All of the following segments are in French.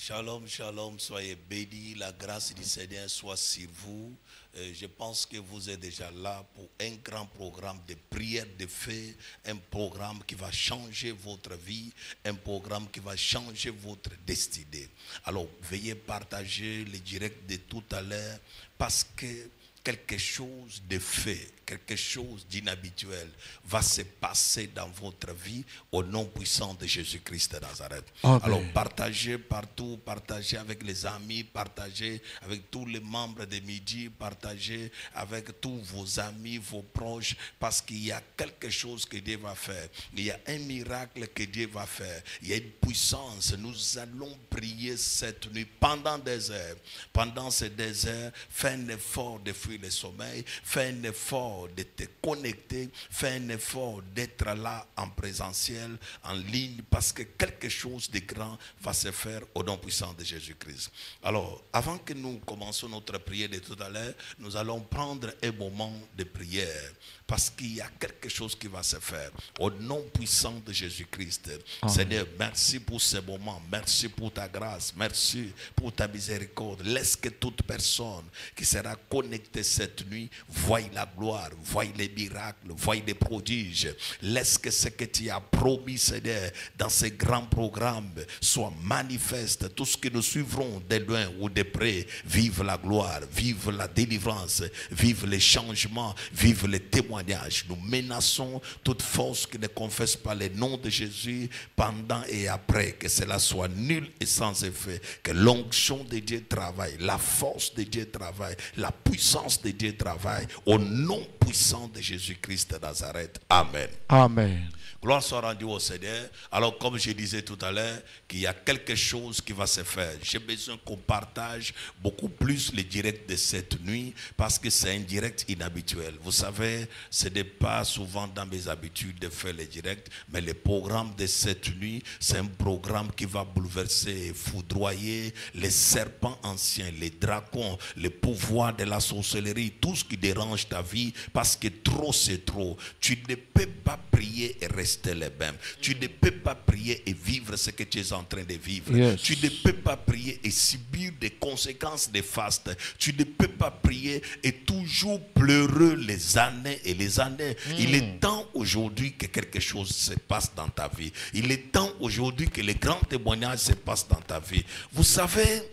Shalom, shalom, soyez bénis, la grâce du Seigneur soit sur vous. Je pense que vous êtes déjà là pour un grand programme de prière de feu, un programme qui va changer votre vie, un programme qui va changer votre destinée. Alors, veuillez partager le direct de tout à l'heure parce que quelque chose de fait, quelque chose d'inhabituel va se passer dans votre vie au nom puissant de Jésus-Christ de Nazareth. Amen. Alors partagez partout, partagez avec les amis, partagez avec tous les membres de Midi, partagez avec tous vos amis, vos proches, parce qu'il y a quelque chose que Dieu va faire. Il y a un miracle que Dieu va faire. Il y a une puissance. Nous allons prier cette nuit pendant des heures. Pendant ces 2 heures, fais un effort de fuir le sommeil, fais un effort de te connecter, fais un effort d'être là en présentiel, en ligne, parce que quelque chose de grand va se faire au nom puissant de Jésus-Christ. Alors, avant que nous commencions notre prière de tout à l'heure, nous allons prendre un moment de prière, parce qu'il y a quelque chose qui va se faire au nom puissant de Jésus-Christ. Seigneur, merci pour ce moment, merci pour ta grâce, merci pour ta miséricorde. Laisse que toute personne qui sera connectée cette nuit voie la gloire, voie les miracles, voie les prodiges. Laisse que ce que tu as promis, Seigneur, dans ces grands programmes soit manifeste. Tout ce que nous suivrons de loin ou de près, vive la gloire, vive la délivrance, vive les changements, vive les témoignages. Nous menaçons toute force qui ne confesse pas le nom de Jésus pendant et après, que cela soit nul et sans effet, que l'onction de Dieu travaille, la force de Dieu travaille, la puissance de Dieu travaille, au nom puissant de Jésus-Christ de Nazareth. Amen. Amen. Gloire soit rendue au Seigneur. Alors, comme je disais tout à l'heure, qu'il y a quelque chose qui va se faire. J'ai besoin qu'on partage beaucoup plus le direct de cette nuit, parce que c'est un direct inhabituel. Vous savez, ce n'est pas souvent dans mes habitudes de faire les directs, mais le programme de cette nuit, c'est un programme qui va bouleverser et foudroyer les serpents anciens, les dragons, les pouvoirs de la sorcellerie, tout ce qui dérange ta vie, parce que trop c'est trop. Tu ne peux pas prier et rester les mêmes. Tu ne peux pas prier et vivre ce que tu es en train de vivre. Yes. Tu ne peux pas prier et subir des conséquences des fastes. Tu ne peux pas prier et toujours pleurer les années et les années. Il est temps aujourd'hui que quelque chose se passe dans ta vie. Il est temps aujourd'hui que les grands témoignages se passent dans ta vie. Vous savez,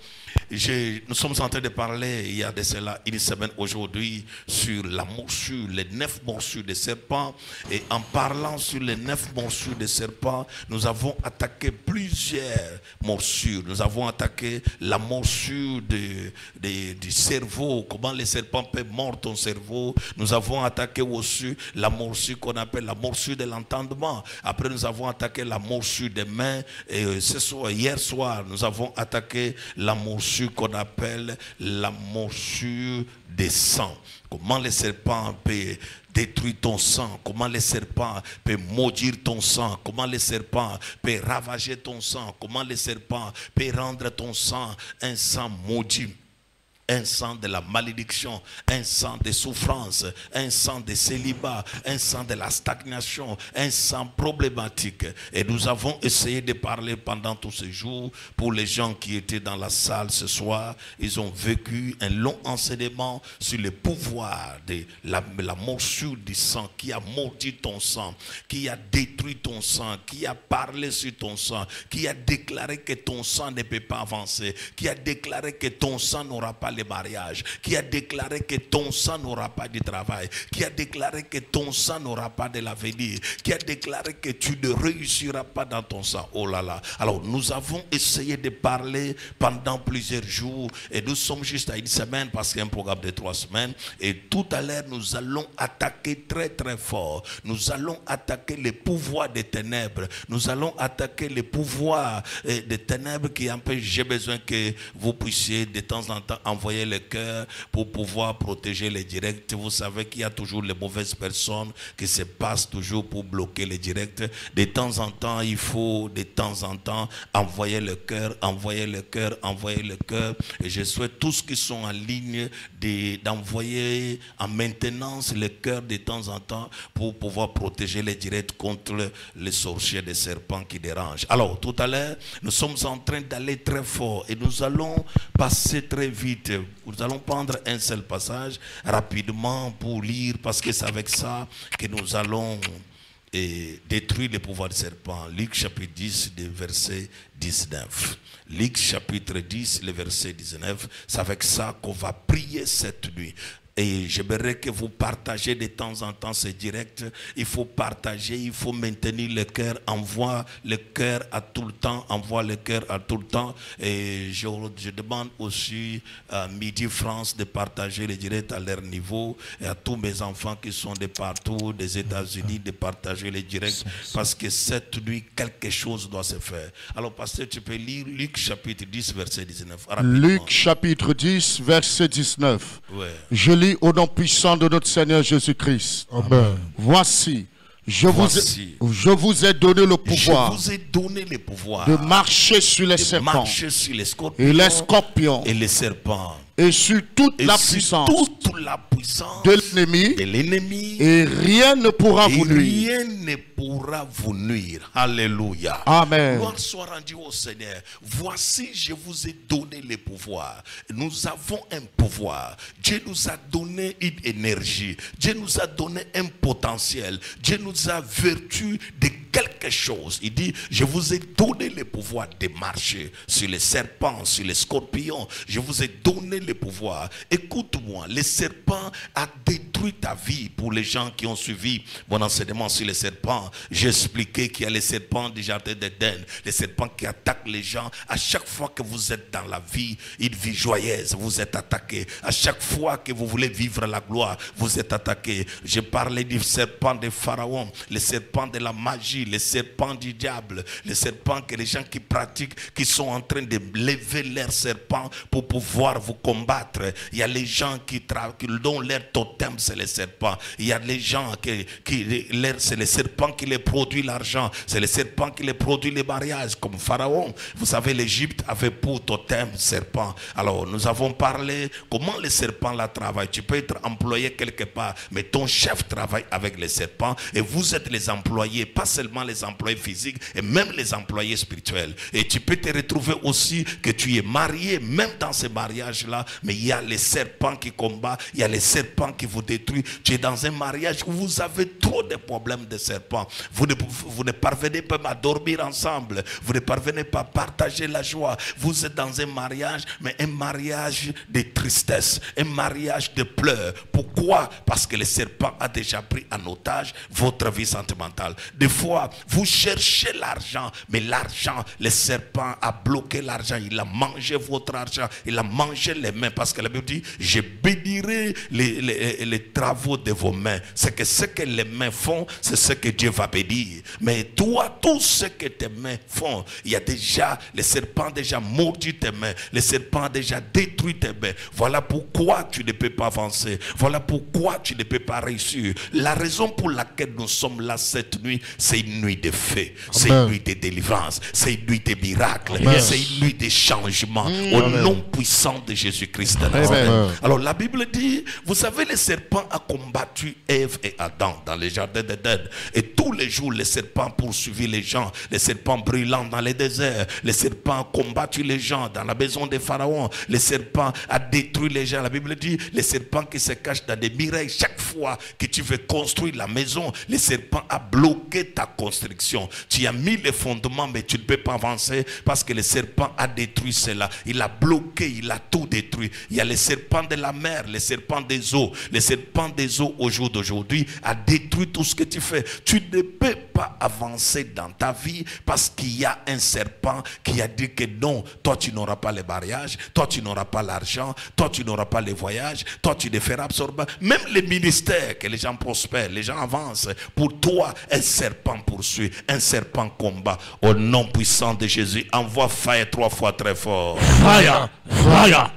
nous sommes en train de parler il y a de cela une semaine aujourd'hui sur la morsure, les 9 morsures de serpents. Et en parlant sur les 9 morsures de serpents, nous avons attaqué plusieurs morsures. Nous avons attaqué la morsure du cerveau, comment les serpents peuvent mordre ton cerveau. Nous avons attaqué aussi la morsure qu'on appelle la morsure de l'entendement. Après, nous avons attaqué la morsure des mains. Et hier soir, nous avons attaqué la morsure qu'on appelle la morsure des sangs. Comment les serpents peuvent détruire ton sang, comment les serpents peuvent maudire ton sang, comment les serpents peuvent ravager ton sang, comment les serpents peuvent rendre ton sang un sang maudit. Un sang de la malédiction, un sang de souffrance, un sang de célibat, un sang de la stagnation, un sang problématique. Et nous avons essayé de parler pendant tous ces jours. Pour les gens qui étaient dans la salle ce soir, ils ont vécu un long enseignement sur le pouvoir de la morsure du sang qui a mordu ton sang, qui a détruit ton sang, qui a parlé sur ton sang, qui a déclaré que ton sang ne peut pas avancer, qui a déclaré que ton sang n'aura pas les mariages, qui a déclaré que ton sang n'aura pas de travail, qui a déclaré que ton sang n'aura pas de l'avenir, qui a déclaré que tu ne réussiras pas dans ton sang. Oh là là. Alors nous avons essayé de parler pendant plusieurs jours et nous sommes juste à une semaine parce qu'il y a un programme de 3 semaines et tout à l'heure nous allons attaquer très très fort. Nous allons attaquer les pouvoirs des ténèbres. Nous allons attaquer les pouvoirs des ténèbres qui empêchent. J'ai besoin que vous puissiez de temps en temps envoyer le cœur pour pouvoir protéger les directs. Vous savez qu'il y a toujours les mauvaises personnes qui se passent toujours pour bloquer les directs. De temps en temps, il faut de temps en temps envoyer le cœur, envoyer le cœur, envoyer le cœur. Et je souhaite tous qui sont en ligne d'envoyer en maintenance le cœur de temps en temps pour pouvoir protéger les directs contre les sorciers des serpents qui dérangent. Alors, tout à l'heure, nous sommes en train d'aller très fort et nous allons passer très vite. Nous allons prendre un seul passage rapidement pour lire, parce que c'est avec ça que nous allons détruire le pouvoir du serpent. Luc chapitre 10, verset 19. Luc chapitre 10, le verset 19. C'est avec ça qu'on va prier cette nuit. Et j'aimerais que vous partagez de temps en temps ce direct. Il faut partager, il faut maintenir le cœur. Envoie le cœur à tout le temps. Envoie le cœur à tout le temps. Et je demande aussi à Midi France de partager le direct à leur niveau. Et à tous mes enfants qui sont de partout, des États-Unis, de partager le direct. Parce que cette nuit, quelque chose doit se faire. Alors, pasteur, tu peux lire Luc chapitre 10, verset 19. Rapidement. Luc chapitre 10, verset 19. Ouais. Je lis au nom puissant de notre Seigneur Jésus-Christ. Amen. Voici, je vous ai donné le pouvoir, je vous ai donné le pouvoir de marcher sur les serpents, marcher sur les scorpions, et les scorpions, et les serpents, et sur toute la sur puissance toute la puissance de l'ennemi, et rien ne pourra vous nuire. Rien ne pourra vous nuire. Alléluia. Amen. Gloire soit rendue au Seigneur. Voici, je vous ai donné le pouvoir. Nous avons un pouvoir. Dieu nous a donné une énergie. Dieu nous a donné un potentiel. Dieu nous a vertu de quelque chose. Il dit, je vous ai donné le pouvoir de marcher sur les serpents, sur les scorpions. Je vous ai donné le pouvoir. Écoute-moi, le serpent a détruit ta vie. Pour les gens qui ont suivi mon enseignement sur les serpents, j'ai expliqué qu'il y a les serpents du jardin d'Éden, les serpents qui attaquent les gens. À chaque fois que vous êtes dans la vie, une vie joyeuse, vous êtes attaqué. À chaque fois que vous voulez vivre la gloire, vous êtes attaqué. J'ai parlé du serpent de Pharaon, les serpents de la magie, les serpents du diable, les serpents que les gens qui pratiquent, qui sont en train de lever leurs serpents pour pouvoir vous combattre. Il y a les gens dont leur totem c'est les serpents. Il y a les gens c'est les serpents qui les produit l'argent, c'est les serpents qui les produit les mariages, comme Pharaon. Vous savez, l'Égypte avait pour totem serpent. Alors nous avons parlé comment les serpents là travaillent. Tu peux être employé quelque part, mais ton chef travaille avec les serpents et vous êtes les employés, pas seulement les employés physiques, et même les employés spirituels. Et tu peux te retrouver aussi que tu es marié, même dans ces mariages là, mais il y a les serpents qui combattent, il y a les serpents qui vous détruisent. Tu es dans un mariage où vous avez trop de problèmes de serpents. Vous ne parvenez pas à dormir ensemble, vous ne parvenez pas à partager la joie. Vous êtes dans un mariage, mais un mariage de tristesse, un mariage de pleurs. Pourquoi? Parce que le serpent a déjà pris en otage votre vie sentimentale. Des fois, vous cherchez l'argent, mais l'argent, le serpent a bloqué l'argent, il a mangé votre argent, il a mangé les mains, parce que la Bible dit, je bénirai les travaux de vos mains. C'est que ce que les mains font, c'est ce que Dieu va bénir. Mais toi, tout ce que tes mains font, il y a déjà, le serpent a déjà mordu tes mains, le serpent a déjà détruit tes mains. Voilà pourquoi tu ne peux pas avancer. Voilà pourquoi tu ne peux pas réussir. La raison pour laquelle nous sommes là cette nuit, c'est une nuit de feu, c'est une nuit de délivrance, c'est une nuit de miracles, c'est une nuit de changement au nom puissant de Jésus-Christ. Alors la Bible dit, vous savez, le serpent a combattu Ève et Adam dans le jardin d'Éden, et tous les jours les serpents poursuivaient les gens, les serpents brûlants dans les déserts, les serpents ont combattu les gens dans la maison de Pharaon, les serpents a détruit les gens. La Bible dit, les serpents qui se cachent dans des murailles, chaque fois que tu veux construire la maison, les serpents a bloqué ta construction. Tu as mis les fondements, mais tu ne peux pas avancer parce que le serpent a détruit cela. Il a bloqué, il a tout détruit. Il y a les serpents de la mer, les serpents des eaux. Les serpents des eaux au jour d'aujourd'hui a détruit tout ce que tu fais. Tu ne peux pas avancer dans ta vie parce qu'il y a un serpent qui a dit que non, toi tu n'auras pas les mariages, toi tu n'auras pas l'argent, toi tu n'auras pas les voyages, toi tu ne feras absorber. Même les ministères, que les gens prospèrent, les gens avancent. Pour toi, un serpent poursuit, un serpent combat. Au nom puissant de Jésus, envoie fire 3 fois très fort. Fire, fire.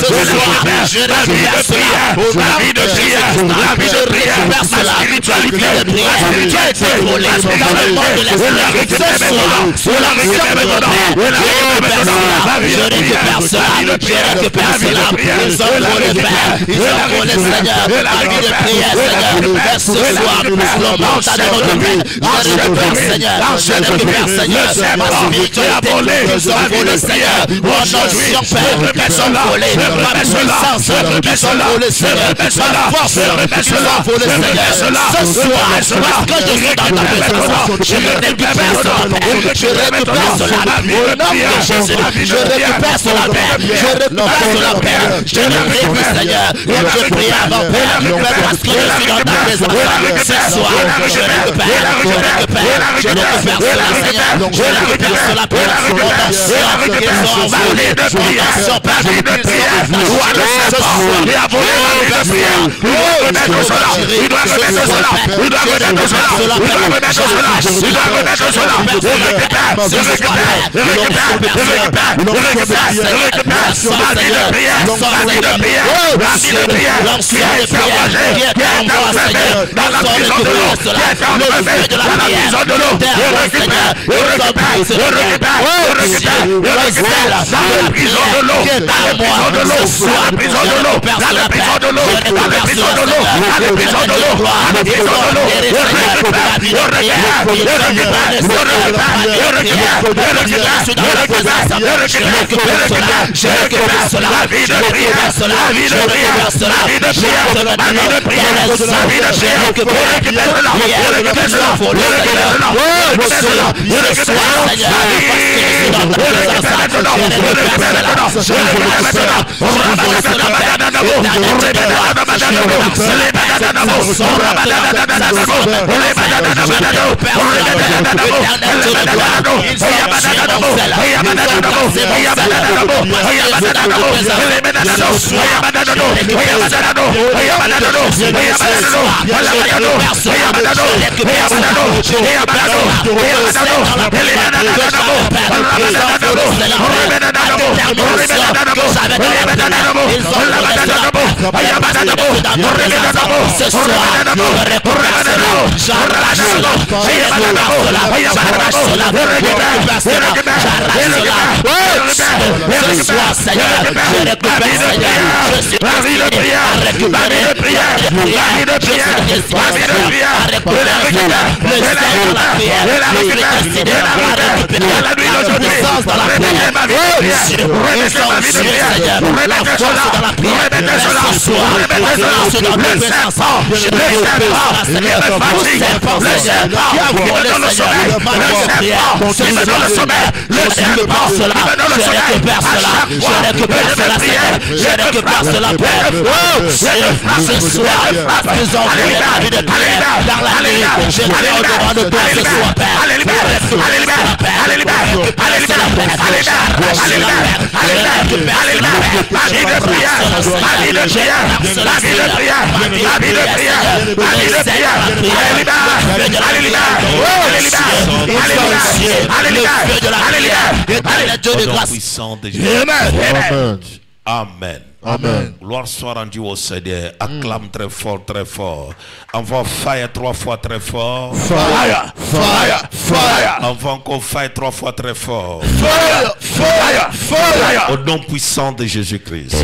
ce soir, je récupère cela. La vie de prière, la vie de prière, ma spiritualité de prière qui a été volée dans le monde de l'esprit. Ce soir, sur la réserve de Père, je récupère cela. Je récupère cela. Ils ont volé Père, ils ont volé Seigneur, la vie de prière Seigneur. Ce soir, nous pouvons partager notre vie. Je récupère Seigneur, je récupère Seigneur. Ma spiritualité, ils ont volé Seigneur. Mon onction Père, ils ont volé. Ma puissance, ils ont volé Seigneur. Ma force, ils ont volé Seigneur. Ce soir, parce que je suis dans ta présence, je récupère cela Père. Je récupère cela. Au nom de Jésus, je récupère cela Père. Je récupère cela Père. Je le récupère Seigneur. Je prie avant Père. Parce que je suis dans ta présence. Ce soir, je récupère. Je récupère cela Seigneur. Je récupère cela Père. Mon onction, ils ont volé. Mon onction Père. Ce soir, il a volé la vie de prière. Il doit remettre cela. Il doit remettre cela. Il doit remettre cela. Il doit remettre cela. Il doit remettre cela. Je récupère. Je récupère. Je récupère. Je récupère. Je récupère. Je récupère. La vie de prière. La vie de prière. La vie de prière. Qui a été engagée. Qui a été enfermée dans la prison de l'eau. Qui a été enfermée dans la prison de l'eau. Je récupère. Je récupère. Je récupère. Je récupère. Je récupère. Dans la prison de l'eau. Dans la prison de l'eau. Dans la prison de l'eau. Dans la prison de l'eau. Dans la prison de l'eau. Dans la prison de l'eau. Dans la prison de l'eau. Je récupère. Je récupère. Je récupère. Je récupère. Je récupère. Je récupère cela. La vie de prière. La vie de prière. La vie de prière. La vie de prière. La vie de prière. Je récupère cela. Je récupère cela. Je récupère cela. Je récupère Amen. Amen. Gloire soit rendue au Seigneur. Acclame très fort, très fort. Envoie fire 3 fois très fort. Fire, fire, fire. Envoie encore fire 3 fois très fort. Fire, fire, fire. Au nom puissant de Jésus-Christ.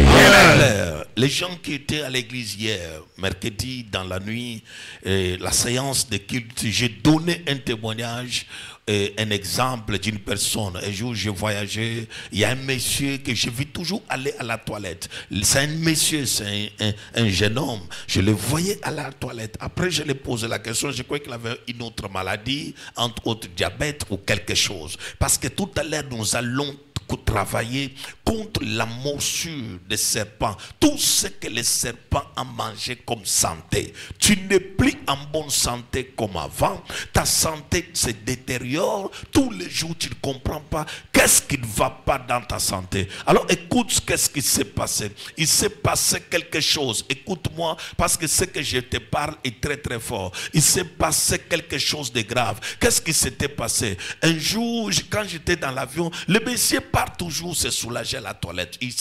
Les gens qui étaient à l'église hier, mercredi, dans la nuit, la séance de culte, j'ai donné un témoignage. Un exemple d'une personne. Un jour, j'ai voyagé. Il y a un monsieur que je vis toujours aller à la toilette. C'est un monsieur, c'est un jeune homme. Je le voyais à la toilette. Après, je lui ai posé la question. Je crois qu'il avait une autre maladie, entre autres diabète ou quelque chose. Parce que tout à l'heure, nous allons travailler contre la morsure des serpents. Tout ce que les serpents ont mangé comme santé. Tu n'es plus en bonne santé comme avant. Ta santé se détériore l'intérieur, tous les jours, tu ne comprends pas qu'est-ce qui ne va pas dans ta santé. Alors écoute, qu'est-ce qui s'est passé. Il s'est passé quelque chose. Écoute-moi, parce que ce que je te parle est très très fort. Il s'est passé quelque chose de grave. Qu'est-ce qui s'était passé? Un jour, quand j'étais dans l'avion, le monsieur part toujours se soulager à la toilette. Il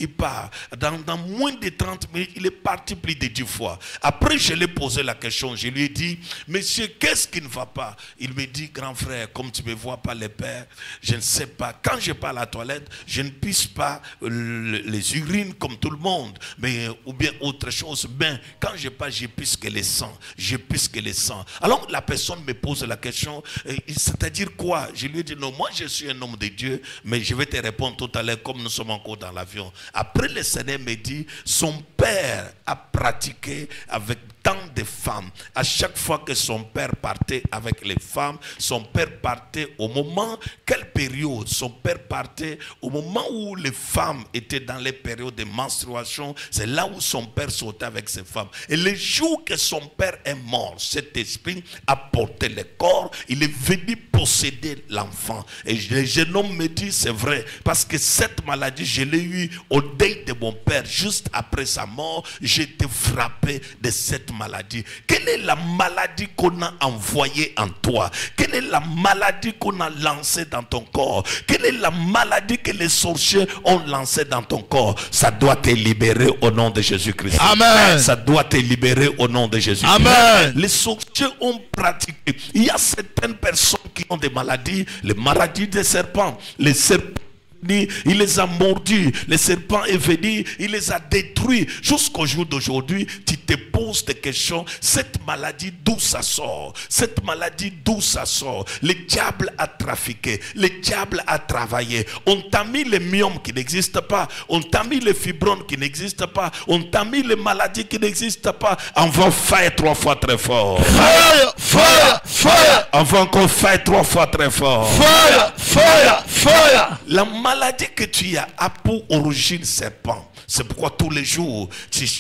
part. Dans moins de 30 minutes, il est parti plus de 10 fois. Après, je lui ai posé la question. Je lui ai dit, monsieur, qu'est-ce qui ne va pas? Il me dit, grand frère, comme tu ne me vois pas les pères, je ne sais pas. Quand je pars à la toilette, je ne pisse pas les urines comme tout le monde, mais ou bien autre chose. Ben, quand je pars, je pisse que les sangs. Je pisse que les sangs. Alors la personne me pose la question, c'est-à-dire quoi? Je lui ai dit, non, moi je suis un homme de Dieu, mais je vais te répondre tout à l'heure comme nous sommes encore dans l'avion. Après, le Seigneur me dit, son père a pratiqué avec tant de femmes. À chaque fois que son père partait avec les femmes, son père partait au moment, quelle période? Son père partait au moment où les femmes étaient dans les périodes de menstruation. C'est là où son père sautait avec ses femmes. Et le jour que son père est mort, cet esprit a porté le corps, il est venu posséder l'enfant. Et le jeune homme me dit, c'est vrai, parce que cette maladie, je l'ai eue au deuil de mon père. Juste après sa mort, j'ai été frappé de cette maladie. Quelle est la maladie qu'on a envoyée en toi? Quelle est la maladie qu'on a lancée dans ton corps? Quelle est la maladie que les sorciers ont lancée dans ton corps? Ça doit te libérer au nom de Jésus-Christ. Amen. Ça doit te libérer au nom de Jésus-Christ. Amen. Les sorciers ont pratiqué. Il y a certaines personnes qui ont des maladies, les maladies des serpents. Les serpents, il les a mordus, le serpent est venu, il les a détruits. Jusqu'au jour d'aujourd'hui, tu te poses des questions. Cette maladie, d'où ça sort? Cette maladie, d'où ça sort? Le diable a trafiqué, le diable a travaillé. On t'a mis les myomes qui n'existent pas, on t'a mis les fibromes qui n'existent pas, on t'a mis les maladies qui n'existent pas. On va faire 3 fois très fort. Fire, fire, fire. On va encore faire 3 fois très fort. Fire, fire, fire. La maladie que tu as a pour origine serpent. C'est pourquoi tous les jours,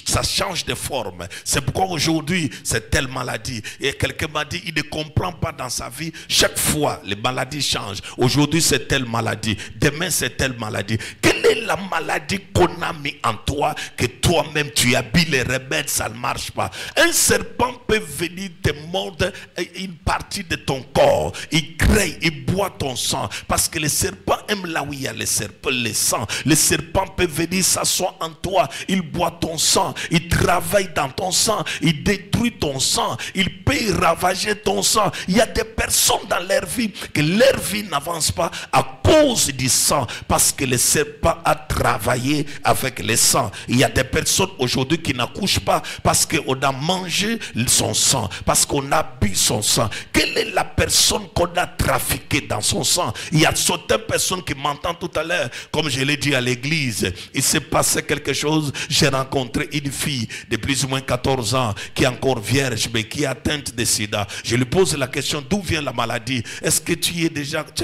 ça change de forme. C'est pourquoi aujourd'hui, c'est telle maladie. Et quelqu'un m'a dit, il ne comprend pas dans sa vie. Chaque fois, les maladies changent. Aujourd'hui, c'est telle maladie. Demain, c'est telle maladie. Quelle est la maladie qu'on a mis en toi, que toi-même, tu habilles les remèdes, ça ne marche pas? Un serpent peut venir te mordre une partie de ton corps. Il crée, il boit ton sang. Parce que le serpent aime là où il y a le sang. Le serpent peut venir s'asseoir en toi, il boit ton sang, il travaille dans ton sang, il détruit ton sang, il peut ravager ton sang. Il y a des personnes dans leur vie que leur vie n'avance pas à cause du sang, parce que le serpent a travaillé avec le sang. Il y a des personnes aujourd'hui qui n'accouchent pas parce qu'on a mangé son sang, parce qu'on a bu son sang. Quelle est la personne qu'on a trafiquée dans son sang? Il y a certaines personnes qui m'entendent tout à l'heure, comme je l'ai dit à l'église, il s'est passé quelque chose. J'ai rencontré une fille de plus ou moins 14 ans qui est encore vierge mais qui est atteinte de sida. Je lui pose la question, d'où vient la maladie? Est-ce que tu as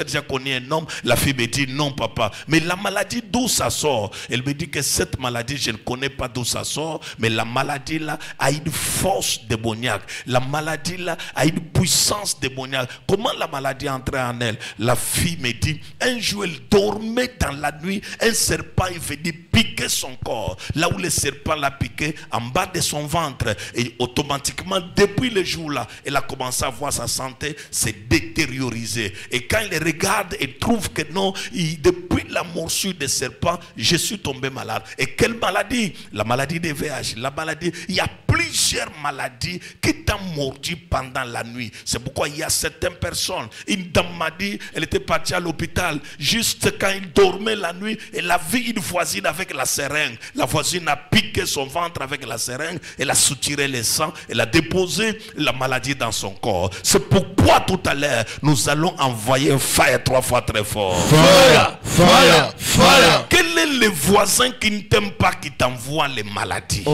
déjà connu un homme? La fille me dit non papa. Mais la maladie, d'où ça sort? Elle me dit que cette maladie, je ne connais pas d'où ça sort, mais la maladie là a une force démoniaque. La maladie là a une puissance démoniaque. Comment la maladie est entrée en elle? La fille me dit, un jour elle dormait dans la nuit, un serpent est venu piquer son corps, là où le serpent l'a piqué, en bas de son ventre, et automatiquement depuis le jour là, elle a commencé à voir sa santé se détérioriser. Et quand elle regarde, elle trouve que non, depuis la morsure des serpents, je suis tombé malade. Et quelle maladie? La maladie des VIH, la maladie, il y a plusieurs maladies qui t'ont mordu pendant la nuit. C'est pourquoi il y a certaines personnes, une dame m'a dit, elle était partie à l'hôpital, juste quand il dormait la nuit, elle a vu une voisine avec la seringue. La voisine a piqué son ventre avec la seringue, elle a soutiré le sang, elle a déposé la maladie dans son corps. C'est pourquoi tout à l'heure, nous allons envoyer fire 3 fois très fort. Fire, fire, fire. Quelle est le voisin qui ne t'aime pas qui t'envoie les maladies?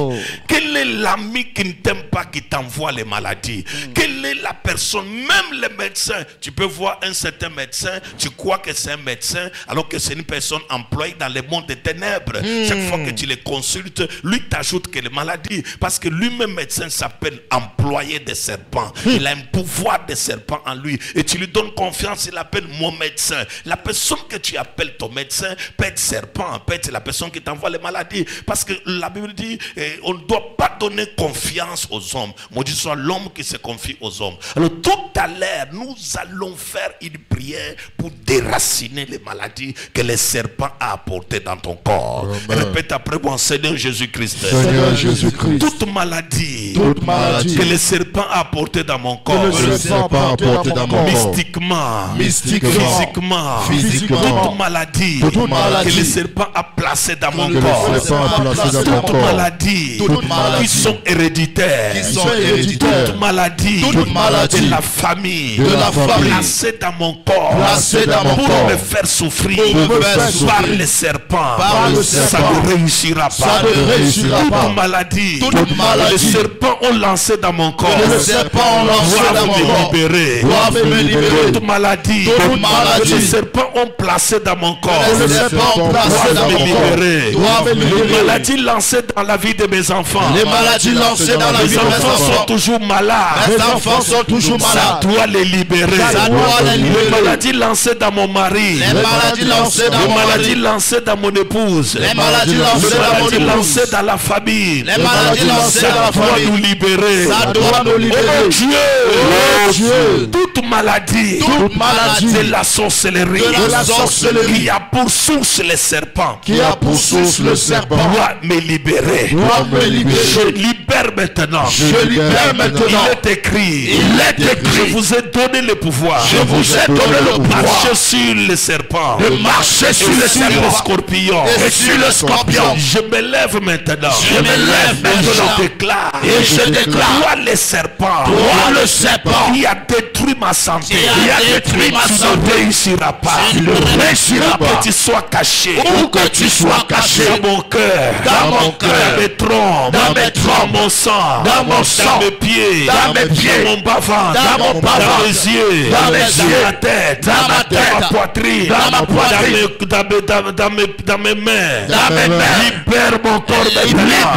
Quel est l'ami qui ne t'aime pas qui t'envoie les maladies? Quelle est la personne, même les médecins? Tu peux voir un certain médecin, tu crois que c'est un médecin alors que c'est une personne employée dans le monde des ténèbres. Chaque fois que tu les consultes, lui t'ajoute que les maladies, parce que lui-même médecin s'appelle employé des serpents. Il a un pouvoir des serpents en lui et tu lui donnes confiance, il appelle mon médecin. La personne que tu appelles ton médecin peut être serpent, peut être la personne qui t'envoie les maladies, parce que la Bible dit on ne doit pas donner confiance aux hommes. Maudit soit l'homme qui se confie aux hommes. Alors tout à l'heure, nous allons faire une prière pour déraciner les maladies que les serpents a apportées dans ton corps. Répète après moi, Seigneur Jésus-Christ. Seigneur Jésus-Christ. Toute maladie que les serpents a apportées dans mon corps. Mystiquement, physiquement, toute maladie que les serpents a placées dans mon corps. Toute maladie qui sont héréditaires. Toute maladie de la famille placée dans mon corps pour me faire souffrir par les serpents. Ça ne réussira pas. Toute maladie les serpents ont lancé dans mon corps doivent me libérer. Toute maladie les serpents ont placé dans mon corps doivent me libérer. Les maladies lancées dans la vie de mes enfants. Les maladies lancées dans la vie de mes enfants sont toujours malades. Les enfants sont toujours malades. Ça doit les libérer. Les maladies lancées dans mon mari. Les maladies lancées dans mon mari. Les maladies lancées dans mon épouse. Les maladies lancées dans la famille. Les maladies lancées dans la famille. Ça doit nous libérer. Ça doit nous libérer. Oh Dieu. Toute maladie de la sorcellerie. Qui a pour source les serpents. Doit me libérer. Je libère maintenant. Il est écrit. Je vous ai donné le pouvoir. De marcher sur les serpents. Et sur les scorpions. Et sur le scorpion. Je me lève maintenant. Je déclare. Et je déclare. Toi le serpent. Qui a détruit ma santé. Ne réussira pas. Que tu sois caché. Ou que tu sois caché. Dans mon cœur. Dans mes troncs. Dans mon sang. Dans mes pieds. Dans mon bas-ventre. Dans mes yeux. Dans ma tête. Dans ma poitrine. Dans mes mains. Libère mon corps maintenant.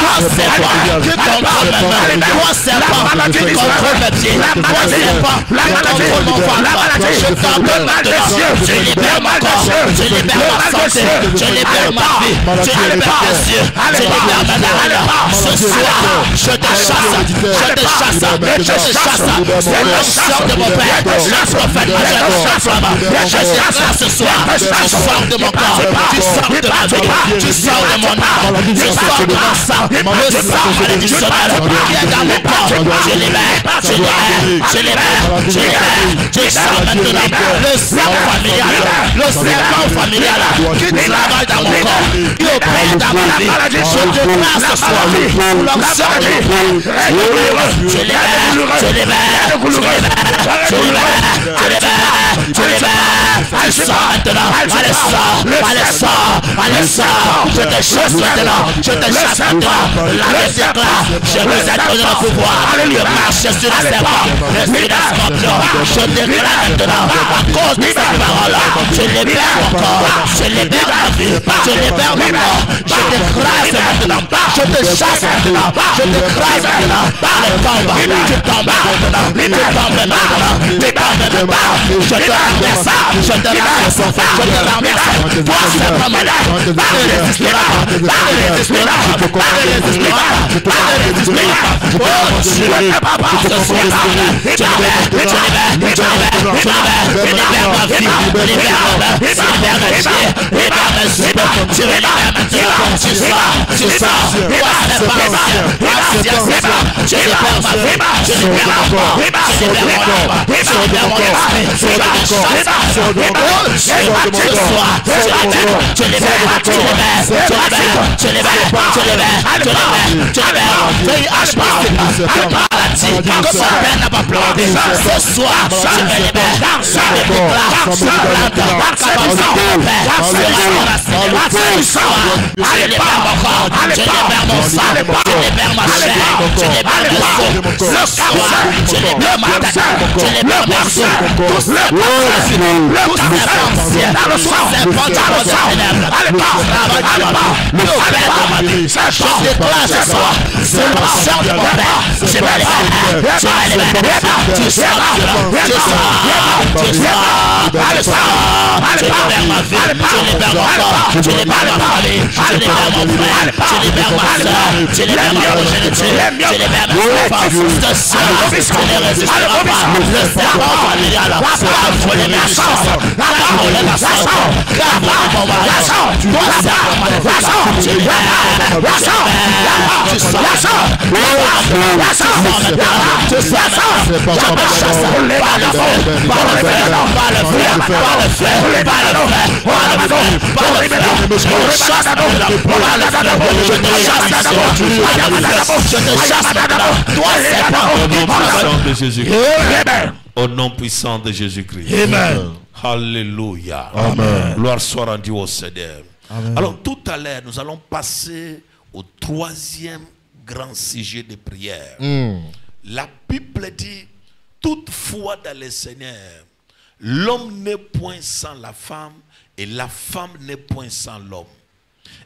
Toi, serpent, qui contrôle mes mains. Toi, serpent, qui contrôle mes pieds. Toi, serpent, qui contrôle mon ventre. Je t'ordonne maintenant. Je libère mon corps. Je libère ma santé. Je libère ma vie. Je libère mes yeux. Je libère ma narine. Ce soir, je te chasse. Je te chasse. Je te chasse. C'est le sang de mon père. Le prophète majeur de Jean-Flamme. Je déclare ce soir. Tu sors de mon corps. Tu sors de ma vie. Tu sors de mon âme. Tu sors de mon sang. Le sang malédictionnel qui est dans mon corps. Je libère. Je libère. Je libère. Je libère. Je sors maintenant le sang familial. Le serpent familial qui travaille dans mon corps. Qui opère dans ma vie. Je déclare ce soir. Pour l'onction de Dieu. Je libère. Je libère. Je libère. Je libère. Je libère. Je libère. Tu sors maintenant. Allez, sors. Allez, sors. Allez, sors. Je te chasse maintenant. Je te chasse maintenant. La déclare. Je vous ai donné le pouvoir de marcher sur les serpents, l'esprit des scorpions. Je déclare maintenant, à cause de cette parole, je libère mon corps. Je libère ma vie. Je libère mon corps. Je t'écrase maintenant. Je te chasse maintenant. Je t'écrase maintenant. Les tombes. Tu tombes maintenant. Tu tombes maintenant. Tu tombes maintenant. Je te renverse. Je te renverse. Je te renverse. Toi, c'est pas malade. Pas de résistera. Pas de résistera. Pas de résistera. Pas de résistera. Oh, je ne peux pas ce soir. Je libère. Je libère. Je libère. Je libère ma vie. Je libère ma vie. Je libère mes pieds. Je libère mes yeux. Je libère maintenant. Tu sors. Tu sors. Toi, c'est pas ancien. Ancien, c'est pas. Je libère ma vie. Je libère mon corps. Je libère mon âme. Je libère mon esprit. Je libère mon corps. Ce soir, je libère. Je libère. Je libère. Je libère. Je libère. Je libère. Je libère. Feuille H maladie que son père n'a pas planté. Ce soir, je me libère. Je me déclare. Je libère mon corps. Je libère mon sang. Je libère ma chair. Je libère mes os. Ce soir, je libère ma tête. Je libère mes os. Tous les anciens. Tous ces portes de ténèbres. Je déclare ce soir. C'est le sang de mon père. Je me libère. Je me libère. Tu sors. Tu sors. Tu sors. Je libère ma vie. Je libère mon corps. Je libère ma famille. Je libère mon frère. Je libère ma soeur. Je libère ma progéniture. Je libère mes enfants. Ce soir, je ne résisterai pas. Le serpent familial a volé ma chance. A volé ma chance. A volé mon mariage. Toi, serpent maléfique. Je libère. Tu sors. Tu sors maintenant. Tu sors maintenant. Je te chasse. Par le feu. Par le feu. Par le feu. Par le feu. Par le feu. Par le feu. Par le feu. Je te chasse maintenant. Par le feu. Je te chasse maintenant. Je te chasse maintenant. Toi, serpent. Au nom puissant de Jésus-Christ. Amen. Alléluia. Amen. Gloire soit rendue au Seigneur. Amen. Alors tout à l'heure, nous allons passer au troisième grand sujet de prière. La Bible dit, toutefois dans le Seigneur, l'homme n'est point sans la femme et la femme n'est point sans l'homme.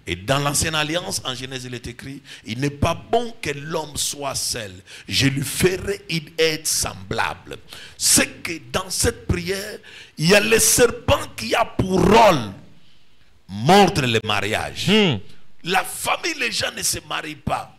Et dans l'ancienne alliance, en Genèse, il est écrit, il n'est pas bon que l'homme soit seul. Je lui ferai une aide semblable. C'est que dans cette prière, il y a le serpent qui a pour rôle mordre le mariage. La famille, les gens ne se marient pas.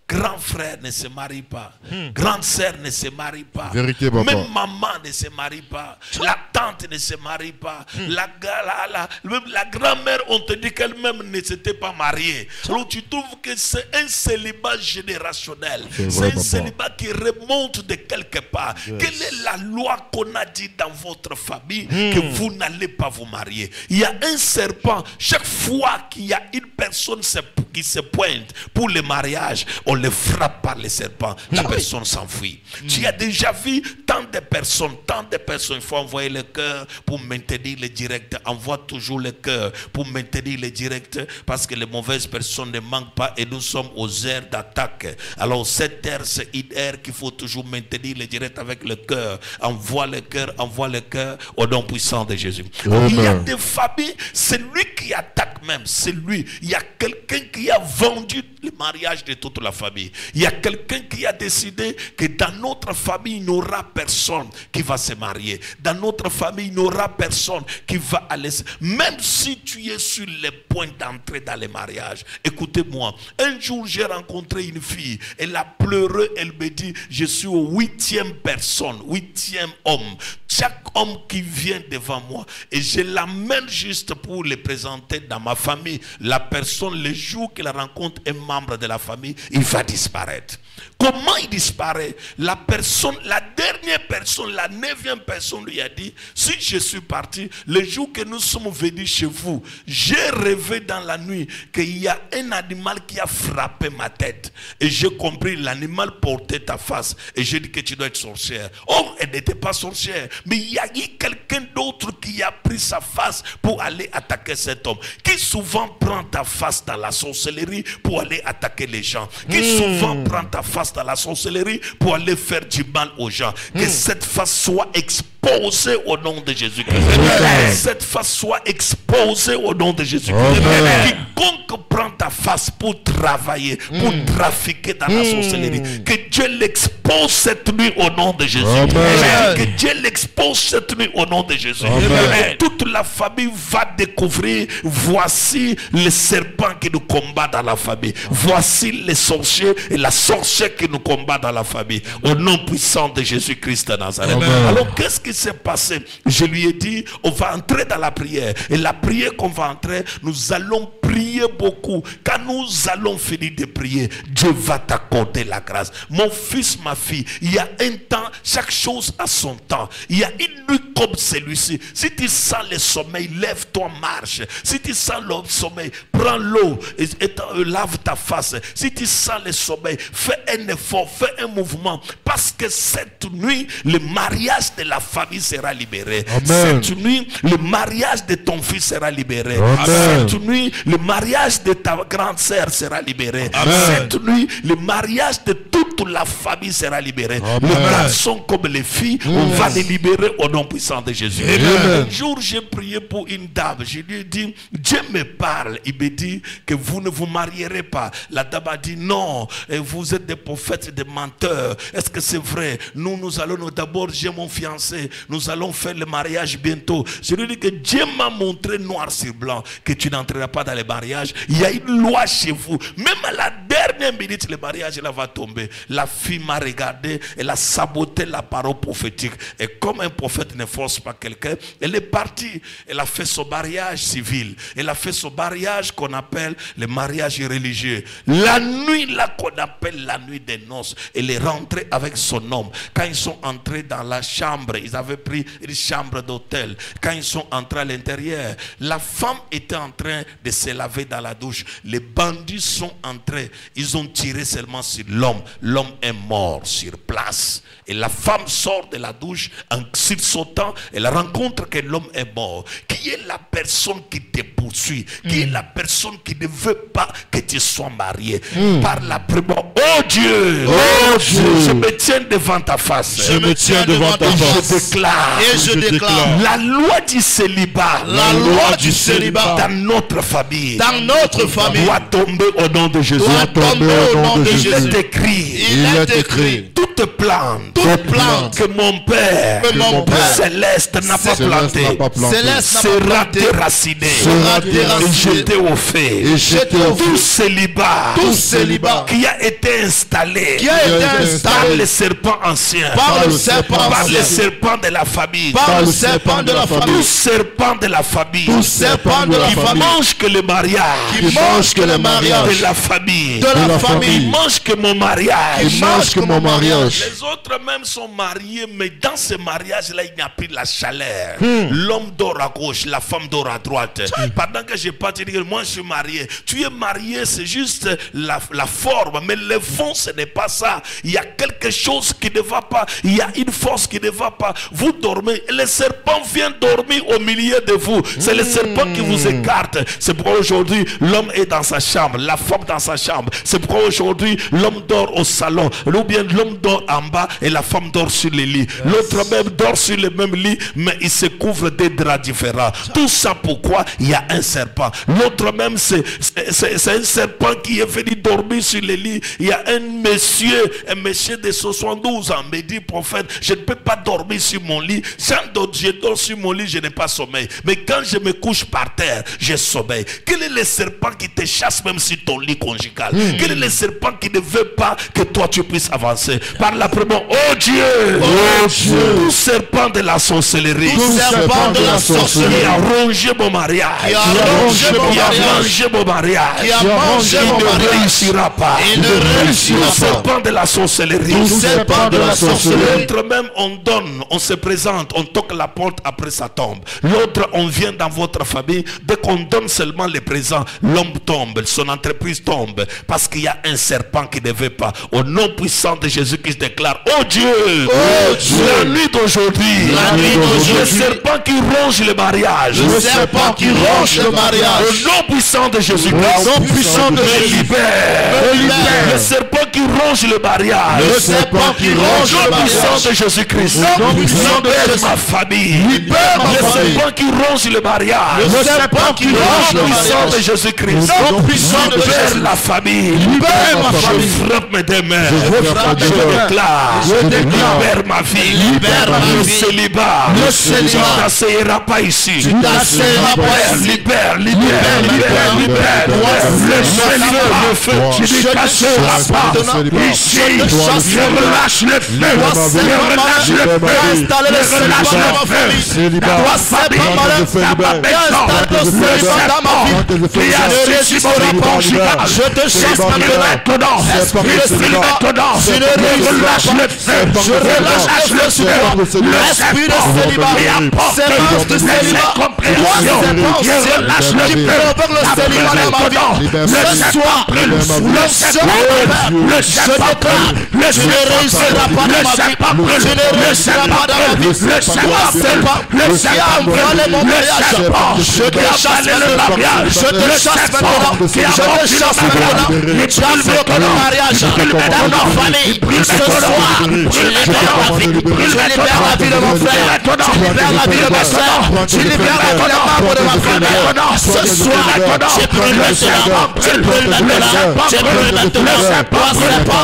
Grand frère ne se marie pas. Grande sœur ne se marie pas. Vérité, papa. Même maman ne se marie pas. La tante ne se marie pas. Même la grand-mère, on te dit qu'elle-même ne s'était pas mariée. Alors tu trouves que c'est un célibat générationnel. C'est un célibat qui remonte de quelque part. Quelle est la loi qu'on a dit dans votre famille que vous n'allez pas vous marier? Il y a un serpent. Chaque fois qu'il y a une personne qui se pointe pour le mariage, on le frappe par les serpents, la personne s'enfuit. Tu as déjà vu tant de personnes, il faut envoyer le cœur pour maintenir le direct. Envoie toujours le cœur pour maintenir le direct, parce que les mauvaises personnes ne manquent pas et nous sommes aux heures d'attaque. Alors cette heure, c'est une heure qu'il faut toujours maintenir le direct avec le cœur. Envoie le cœur au nom puissant de Jésus. Il y a des familles, c'est lui qui attaque même, c'est lui. Il y a quelqu'un qui a vendu le mariage de toute la famille. Il y a quelqu'un qui a décidé que dans notre famille, il n'y aura personne qui va se marier. Dans notre famille, il n'y aura personne qui va aller. Même si tu es sur les points d'entrer dans les mariages. Écoutez-moi, un jour j'ai rencontré une fille. Elle a pleuré, elle me dit, je suis au 8e personne, 8e homme. Chaque homme qui vient devant moi, et je l'amène juste pour le présenter dans ma famille. La personne, le jour qu'elle rencontre un membre de la famille, il va disparaître. Comment il disparaît? La personne, la dernière personne, la 9e personne lui a dit, si je suis parti, le jour que nous sommes venus chez vous, j'ai rêvé dans la nuit qu'il y a un animal qui a frappé ma tête. Et j'ai compris, l'animal portait ta face. Et j'ai dit que tu dois être sorcière. Oh, elle n'était pas sorcière. Mais il y a eu quelqu'un d'autre qui a pris sa face pour aller attaquer cet homme. Qui souvent prend ta face dans la sorcellerie pour aller attaquer les gens. Qui souvent prend ta face dans la sorcellerie pour aller faire du mal aux gens. Que cette face soit exposée au nom de Jésus-Christ. Cette face soit exposée au nom de Jésus-Christ. Quiconque prend ta face pour travailler, pour trafiquer dans la sorcellerie, que Dieu l'expose cette nuit au nom de Jésus. Que Dieu l'expose cette nuit au nom de Jésus. Toute la famille va découvrir, voici le serpent qui nous combat dans la famille. Voici les sorciers et la sorcière qui nous combat dans la famille. Au nom puissant de Jésus-Christ de Nazareth. Alors qu'est-ce qui s'est passé? Je lui ai dit, on va entrer dans la prière. Et la prière qu'on va entrer, nous allons prier beaucoup. Quand nous allons finir de prier, Dieu va t'accorder la grâce. Mon fils, ma fille, il y a un temps, chaque chose a son temps. Il y a une nuit comme celui-ci. Si tu sens le sommeil, lève-toi, marche. Si tu sens le sommeil, prends l'eau et lave ta face. Si tu sens le sommeil, fais un effort, fais un mouvement. Parce que cette nuit, le mariage de la famille sera libéré. Amen. Cette nuit, le mariage de ton fils sera libéré. Amen. Cette nuit, le mariage de ta grande sœur sera libéré. Amen. Cette nuit, le mariage de toute la famille sera libéré. Amen. Les garçons comme les filles, on va les libérer au nom puissant de Jésus. Amen. Un jour, j'ai prié pour une dame. Je lui ai dit, Dieu me parle. Il me dit que vous ne vous marierez pas. La dame a dit, non, vous êtes des prophètes, des menteurs. Est-ce que c'est vrai? Nous allons d'abord, j'ai mon fiancé. Nous allons faire le mariage bientôt. Je lui ai dit que Dieu m'a montré noir sur blanc que tu n'entreras pas dans les mariages. Il y a une loi chez vous. Même à la dernière minute, le mariage là va tomber. La fille m'a regardé, elle a saboté la parole prophétique. Et comme un prophète ne force pas quelqu'un, elle est partie. Elle a fait son mariage civil. Elle a fait son mariage qu'on appelle le mariage religieux. La nuit là qu'on appelle la nuit des noces, elle est rentrée avec son homme. Quand ils sont entrés dans la chambre, ils avaient pris une chambre d'hôtel. Quand ils sont entrés à l'intérieur, la femme était en train de se laver dans la douche. Les bandits sont entrés. Ils ont tiré seulement sur l'homme. L'homme est mort sur place. Et la femme sort de la douche en sursautant. Elle rencontre que l'homme est mort. Qui est la personne qui te poursuit? Qui est la personne qui ne veut pas que tu sois marié? Par la prière. Oh Dieu! Oh Dieu! Je me tiens devant ta face. Je me tiens devant ta face. Je déclare. Et je déclare. La loi du célibat. La loi du célibat. Dans notre famille. Dans notre famille. Doit tomber au nom de Jésus. Doit tomber au nom de Jésus. Il est écrit. Il est écrit. Toute plante. Toute plante. Que mon Père. Que mon Père. Céleste n'a pas planté. Céleste Sera déraciné. Sera déraciné. Et jeté au feu. Et jeté au feu. Tout célibat. Tout célibat. Qui a été installé. Qui a été installé. Par le serpent ancien. Par le serpent Par ancien. le serpent de la famille. Par le serpent de la Tout famille. serpent de la famille. Tout serpent de la Qui famille. mange que le mariage. Qui mange que le mariage. De la famille. De la famille. Qui mange que mon mariage. Qui mange que mon mariage. Les autres même sont mariés, mais dans ce mariage-là, il n'y a plus la chaleur. L'homme dort à gauche, la femme dort à droite. Pendant que je pas te dire que moi je suis marié. Tu es marié, c'est juste la forme, mais le fond, ce n'est pas ça. Il y a quelque chose qui ne va pas. Il y a une force qui ne va pas. Vous dormez, et le serpent vient dormir au milieu de vous. C'est le serpent qui vous écarte. C'est pourquoi aujourd'hui, l'homme est dans sa chambre, la femme dans sa chambre. C'est pourquoi aujourd'hui, l'homme dort au salon, ou bien l'homme dort dort en bas et la femme dort sur les lits. L'autre même dort sur le même lit, mais il se couvre des draps différents. Tout ça pourquoi il y a un serpent. L'autre même, c'est un serpent qui est venu dormir sur les lits. Il y a un monsieur de 72 ans, me dit, prophète, je ne peux pas dormir sur mon lit. Quand je dors sur mon lit, je n'ai pas sommeil. Mais quand je me couche par terre, j'ai sommeil. Quel est le serpent qui te chasse même sur ton lit conjugal? Quel est le serpent qui ne veut pas que toi tu puisses avancer? Par la première, oh Dieu, tout serpent de la sorcellerie, Tout serpent de la sorcellerie qui a rongé mon mariage, qui a rongé mon mangé mon mariage, qui a mangé mon il ne mariage, réussira pas. il ne réussira Tout pas. serpent de la sorcellerie, Tout serpent de la sorcellerie. l'autre même on donne, on se présente, on toque la porte, après ça tombe. L'autre on vient dans votre famille, dès qu'on donne seulement les présents, l'homme tombe, son entreprise tombe, parce qu'il y a un serpent qui ne veut pas. Au nom puissant de Jésus qui se déclare, oh Dieu, la nuit d'aujourd'hui, le serpent qui ronge le mariage, Le serpent qui ronge le mariage. au nom puissant de Jésus Au Christ, nom puissant de me Jésus. libère. Me libère. Le serpent qui ronge le mariage, Le serpent qui ronge au le nom puissant mariage. de Jésus Christ, Au nom puissant de libère Jésus. ma famille, Libère ma le famille. serpent qui ronge le mariage, Le serpent qui ronge le au nom puissant de mariage. Jésus Christ, Au nom puissant de libère Jésus. la famille, Libère ma famille. frappe mes deux mains, frappe je mes deux mains. déclare, Je déclare. libère ma vie, Libère ma le vie. célibat, Le tu célibat. n'asseyeras pas ici, Tu n'asseyeras pas ici. libère, Libère, libère, libère. le feu, tu ne casseras pas ici, je relâche le feu, je relâche le feu, Installer le célibat dans ma famille. Toi, serpent malin, installe ton célibat dans ma vie. qui a Je ne ceci résisterai mon pas. conjugal, Je te chasse maintenant. esprit de célibat, Tu ne relâche résisteras le pas. feu, Je relâche le feu. L'esprit de célibat, sémence de célibat, toi sémence qui provoque le célibat dans ma vie. Ce soir, le je déclare, tu ne réussiras pas dans ma vie. Tu ne réussiras pas dans ma vie. Toi serpent qui a envolé mon mariage, je te chasse maintenant. Je te chasse maintenant. Je te chasse maintenant. Tu as bloqué le mariage dans ma famille. Ce soir, tu libères ma vie. Tu libères la vie de mon frère. Tu libères la vie de ma soeur. Tu libères la vie des membres de ma famille. Ce soir, tu brûles maintenant. Tu brûles maintenant. Tu brûles maintenant. Toi serpent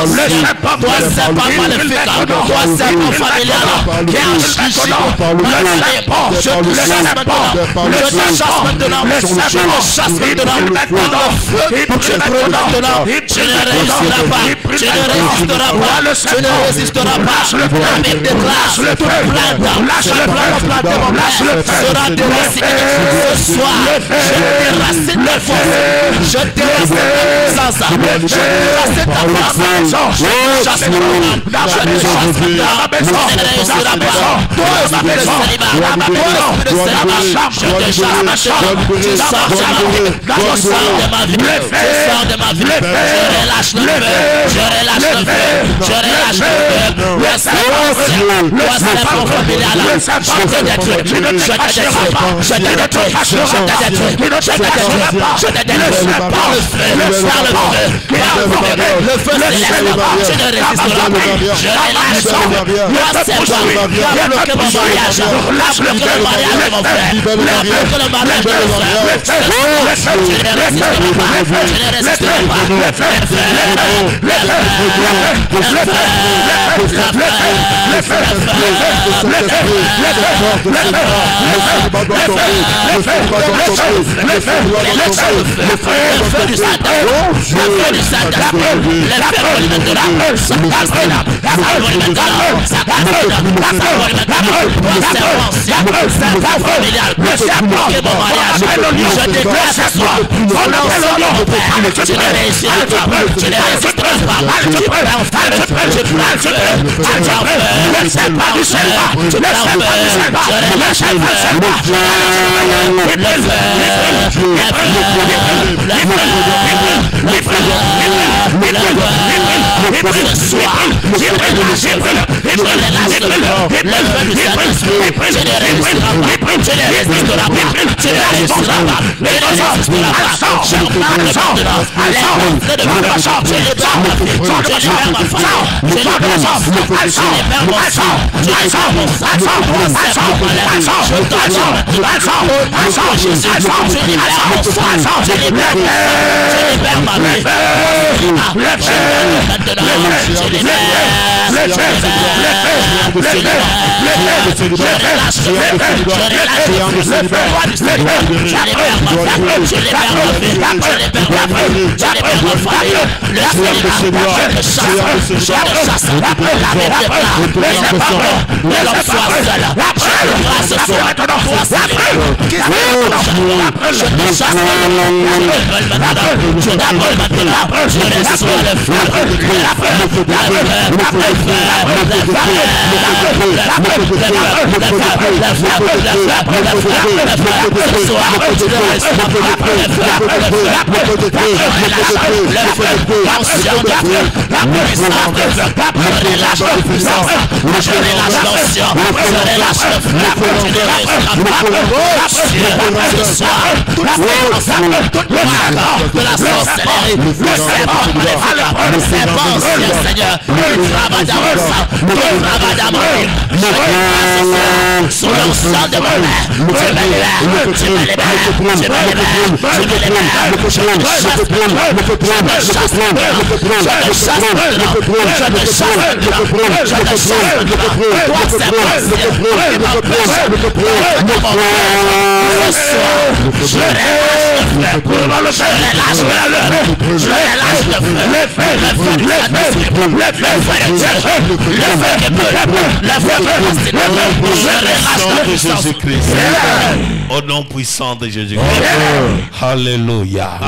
maléfique. Toi serpent familial. Qui a infligé ma serpent. Je te chasse maintenant. Je te chasse maintenant. Je te chasse maintenant. Tu brûles maintenant. Tu ne résisteras pas. Tu ne résisteras pas. Tu ne résisteras pas. La Bible déclare toute plante de mon père sera déracinée. Ce soir, je déracine tes forces. Je déracine ta puissance. Je déracine ta force. Je te chasse maintenant. Je te chasse maintenant. Tu ne réussiras pas. Toi, esprit de célibat. Toi, esprit de célibat. Je te chasse maintenant. Tu sors de ma vie. Tu sors de ma vie. Tu sors de ma vie. Je relâche le feu. Je relâche le feu. Je relâche le feu. Le serpent familial. Je te détruis. Je te détruis. Je te détruis. Je te détruis. Je te détruis. Je te détruis. Par le feu. Par le feu. Le feu céleste. Je ne résisterai pas. Je relâche le serpent qui a bloqué mon mariage. A bloqué le mariage de mon frère. A bloqué le mariage de mon frère. Je ne résisterai pas. Je ne résisterai pas. Le feu. Je Au nom puissant de Jésus-Christ. Alléluia.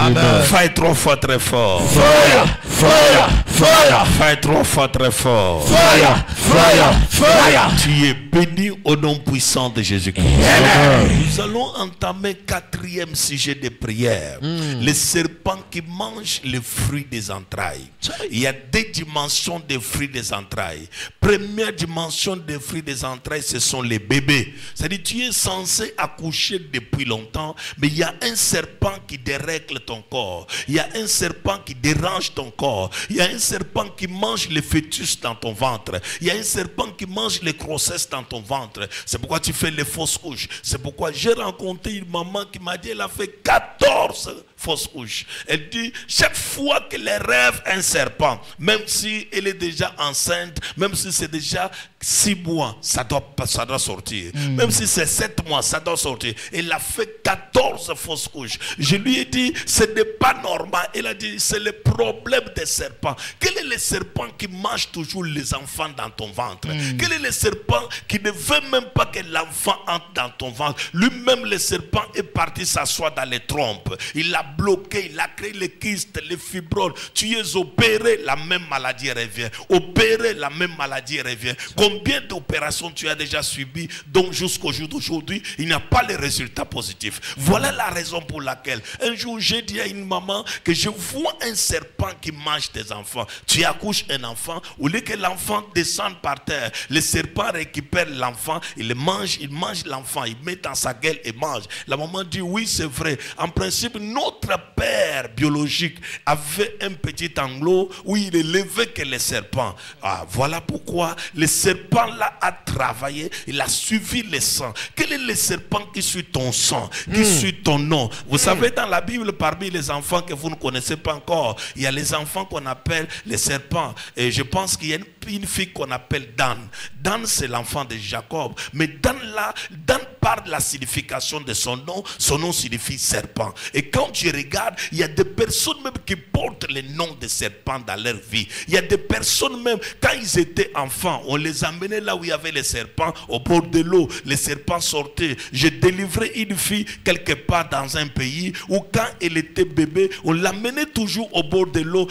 Fais 3 fois très fort. Fire, fire, fire. Fais 3 fois très fort. Fire, fire, fire. Tu es béni au nom puissant de Jésus-Christ. Nous allons entamer 4e sujet de prière. Les serpents qui mangent les fruits des entrailles. Il y a 2 dimensions des fruits des entrailles. Première dimension des fruits des entrailles, ce sont les bébés. C'est-à-dire tu es censé accoucher depuis longtemps, mais il y a un serpent qui dérègle ton corps. Il y a un serpent qui dérange ton corps. Il y a un serpent qui mange les fœtus dans ton ventre. Il y a un serpent qui mange les grossesses dans ton ventre. C'est pourquoi tu fais les fausses couches. C'est pourquoi j'ai rencontré une maman qui m'a dit qu'elle a fait 14 fausses couches. Elle dit chaque fois qu'elle rêve un serpent, même si elle est déjà enceinte, même si c'est déjà 6 mois, ça doit sortir. Même si c'est 7 mois, ça doit sortir. Elle a fait 14 fausses couches. Je lui ai dit, ce n'est pas normal. Elle a dit, c'est le problème des serpents. Quel est le serpent qui mange toujours les enfants dans ton ventre? Quel est le serpent qui ne veut même pas que l'enfant entre dans ton ventre? Lui-même, le serpent est parti s'asseoir dans les trompes. Il l'a bloqué, il a créé les kystes, les fibromes. Tu es opéré, la même maladie revient. Opéré, la même maladie revient. Combien d'opérations tu as déjà subies, donc jusqu'au jour d'aujourd'hui, il n'y a pas les résultats positifs. Voilà la raison pour laquelle un jour j'ai dit à une maman que je vois un serpent qui mange tes enfants. Tu accouches un enfant, au lieu que l'enfant descende par terre, le serpent récupère l'enfant, il mange l'enfant, il met dans sa gueule et mange. La maman dit oui, c'est vrai. En principe, notre père biologique avait un petit enclos où il élevait que les serpents. Voilà pourquoi le serpent là a travaillé, il a suivi le sang. Quel est le serpent qui suit ton sang, qui suit ton nom? Vous savez, dans la Bible, parmi les enfants que vous ne connaissez pas encore, il y a les enfants qu'on appelle les serpents. Et je pense qu'il y a une fille qu'on appelle Dan. Dan, c'est l'enfant de Jacob. Mais Dan là, Dan parle de la signification de son nom signifie serpent. Et quand tu regardes, il y a des personnes même qui portent le nom de serpent dans leur vie. Il y a des personnes même, quand ils étaient enfants, on les amenait là où il y avait les serpents, au bord de l'eau. Les serpents sortaient. J'ai délivré une fille quelque part dans un pays où quand elle était bébé, on l'amenait toujours au bord de l'eau.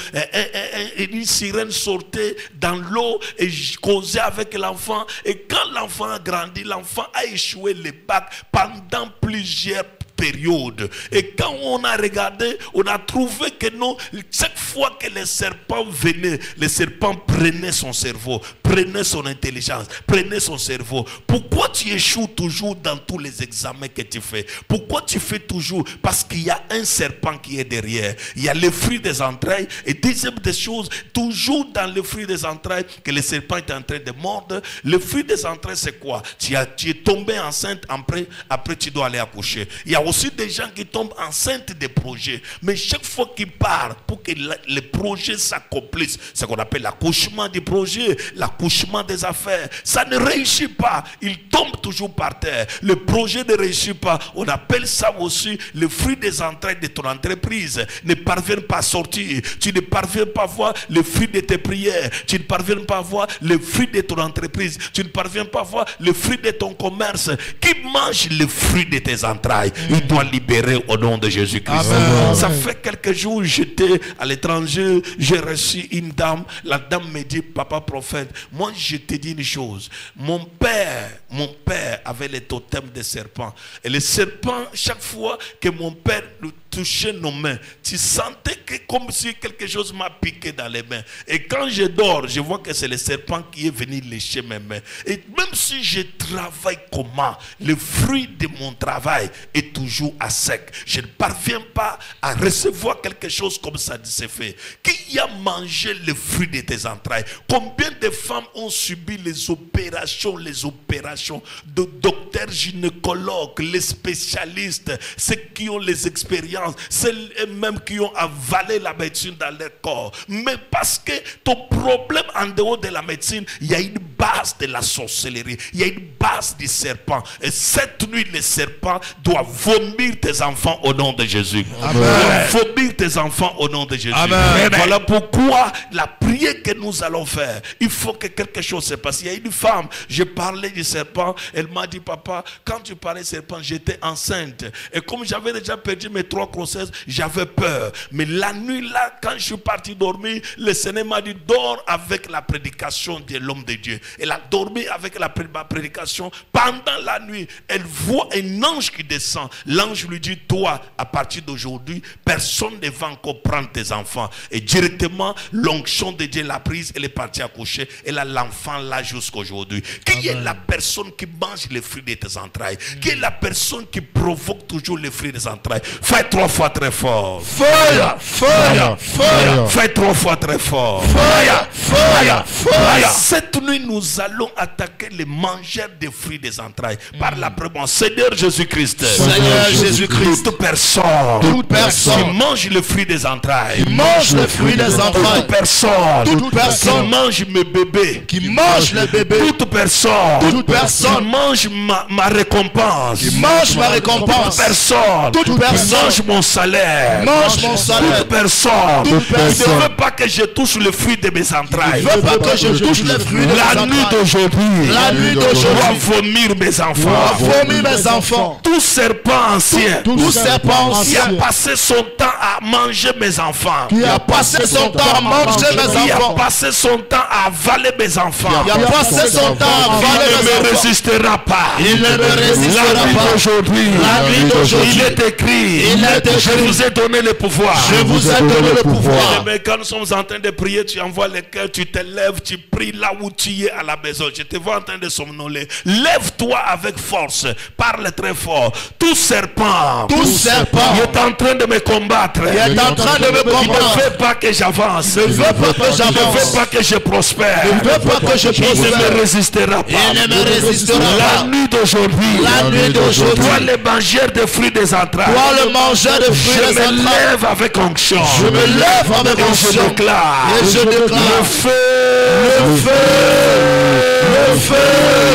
Une sirène sortait dans l'eau et causait avec l'enfant. Et quand l'enfant a grandi, l'enfant a échoué le bac pendant plusieurs période. Et quand on a regardé, on a trouvé que non, chaque fois que les serpents venaient, les serpents prenaient son cerveau, prenez son intelligence, prenez son cerveau. Pourquoi tu échoues toujours dans tous les examens que tu fais? Pourquoi tu fais toujours? Parce qu'il y a un serpent qui est derrière. Il y a le fruit des entrailles. Et deuxième des choses, toujours dans le fruit des entrailles, que le serpent est en train de mordre. Le fruit des entrailles, c'est quoi? Tu es tombé enceinte, après tu dois aller accoucher. Il y a aussi des gens qui tombent enceintes des projets. Mais chaque fois qu'ils partent, pour que les projets s'accomplissent, c'est ce qu'on appelle l'accouchement du projet, l'accouchement des affaires, ça ne réussit pas. Ils tombent toujours par terre. Le projet ne réussit pas. On appelle ça aussi le fruit des entrailles de ton entreprise. Ne parviennent pas à sortir. Tu ne parviens pas à voir le fruit de tes prières. Tu ne parviens pas à voir le fruit de ton entreprise. Tu ne parviens pas à voir le fruit de ton commerce. Qui mange le fruit de tes entrailles, il doit libérer au nom de Jésus-Christ. Ça fait quelques jours, j'étais à l'étranger, j'ai reçu une dame. La dame me dit, papa prophète, moi je te dis une chose. Mon père avait le totem des serpents. Et les serpents, chaque fois que mon père touchait nos mains, tu sentais que comme si quelque chose m'a piqué dans les mains. Et quand je dors, je vois que c'est le serpent qui est venu lécher mes mains. Et même si je travaille comment, le fruit de mon travail est toujours à sec. Je ne parviens pas à recevoir quelque chose comme ça de ce fait. Qui a mangé le fruit de tes entrailles? Combien de femmes ont subi les opérations de docteurs gynécologues, les spécialistes, ceux qui ont les expériences, celles-mêmes qui ont avalé la médecine dans leur corps. Mais parce que ton problème en dehors de la médecine, il y a une base de la sorcellerie, il y a une base du serpent. Et cette nuit, le serpent doit vomir tes enfants au nom de Jésus. Amen. Vomir tes enfants au nom de Jésus. Amen. Voilà pourquoi la prière que nous allons faire, il faut que quelque chose se passe. Il y a une femme, je parlais du serpent, elle m'a dit, papa, quand tu parlais du serpent, j'étais enceinte. Et comme j'avais déjà perdu mes 3 grossesses, j'avais peur. Mais la nuit là, quand je suis parti dormir, le Seigneur m'a dit, dors avec la prédication de l'homme de Dieu. Elle a dormi avec ma prédication. Pendant la nuit, elle voit un ange qui descend. L'ange lui dit, toi, à partir d'aujourd'hui, personne ne va encore prendre tes enfants. Et directement, l'onction de Dieu l'a prise, elle est partie accoucher. Elle a l'enfant là jusqu'aujourd'hui. Qui est la personne qui mange les fruits de tes entrailles? Qui est la personne qui provoque toujours les fruits des entrailles? Fais 3 fois très fort. Fire, fire, fire. Fais 3 fois très fort. Fire, fire, fire. Cette nuit, nous allons attaquer les mangeurs des fruits des entrailles par la présence. Seigneur Jésus-Christ. Seigneur Jésus-Christ. Toute personne qui mange le fruit des entrailles. Qui mange le fruit des entrailles. Toute personne qui mange mes bébés. Qui mange les bébés. Toute personne qui mange ma récompense. Qui mange ma récompense. Toute personne mange mon salaire. Toute personne qui ne veut pas que je touche le fruit de mes entrailles. Ne veut pas que je touche le fruit de mes entrailles. La nuit d'aujourd'hui doit vomir mes enfants. Tout serpent ancien qui a passé son temps à manger mes enfants. Qui a passé son temps à manger mes enfants. Qui a passé son temps à avaler mes enfants. Qui a passé son temps à avaler mes enfants. Il ne me résistera pas. Il ne me résistera pas. La nuit d'aujourd'hui, il est écrit. Je vous ai donné le pouvoir. Je vous ai donné le pouvoir. Mais quand nous sommes en train de prier, tu envoies le cœur, tu te lèves, tu pries là où tu es à la maison. Je te vois en train de somnoler. Lève-toi avec force. Parle très fort. Tout serpent il est en train de me combattre. Il est en train de me combattre. Il ne veut pas que j'avance. Il ne veut pas que j'avance. Il ne veut pas que je prospère. Il ne veut pas que je prospère. Il ne me résistera pas. Il ne me résistera pas. La nuit d'aujourd'hui. Toi le mangeur de fruits des entrailles. Toi le mangeur de fruits des entrailles. Je me lève avec onction. Je me lève avec onction. Je déclare. Et je déclare. Le feu.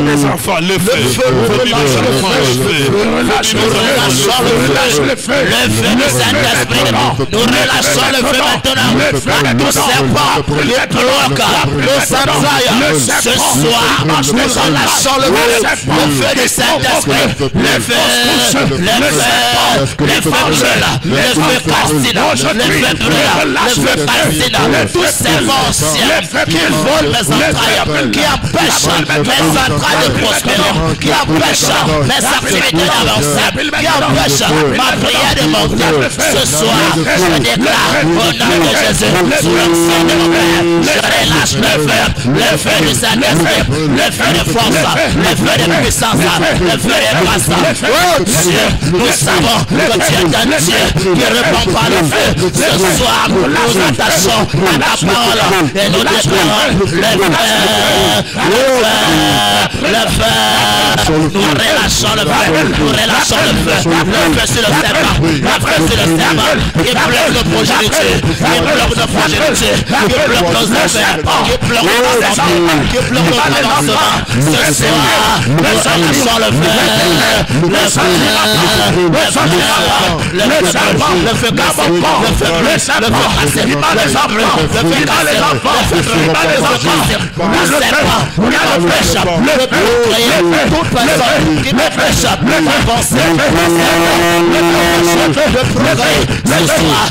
Mes enfants, le feu. Le feu du Saint-Esprit. Nous relâchons le feu maintenant. Tout serpent qui bloque nos entrailles. Ce soir, nous relâchons le feu du Saint-Esprit. Le feu fascinant, le feu brûlant, le feu fascinant. Tout serpent ancien qui vole mes entrailles, qui empêche mes entrailles de prospérer, qui empêche mes activités d'avancer, qui empêche ma prière de monter. Ce soir, je déclare au nom de Jésus, sous l'onction de mon Père, je relâche le feu du Saint-Esprit, le feu de force, le feu de puissance, le feu de grâce. Oh Dieu, nous savons que tu es un Dieu qui répond par le feu. Ce soir, nous nous attachons à ta parole et nous déclarons le feu. Nous relâchons le feu, nous relâchons le feu sur le serpent, le feu sur le serpent qui bloque nos progénités, qui bloque nos progénités, qui bloque nos affaires, qui bloque nos santé, qui bloque nos avancements. Ce soir, nous relâchons le feu, le feu, le feu cassé, le feu blessé, le feu cassé, le feu cassé, le serpent, qui m'empêche de prier, toute personne qui m'empêche d'avancer, de progrès. Ce soir,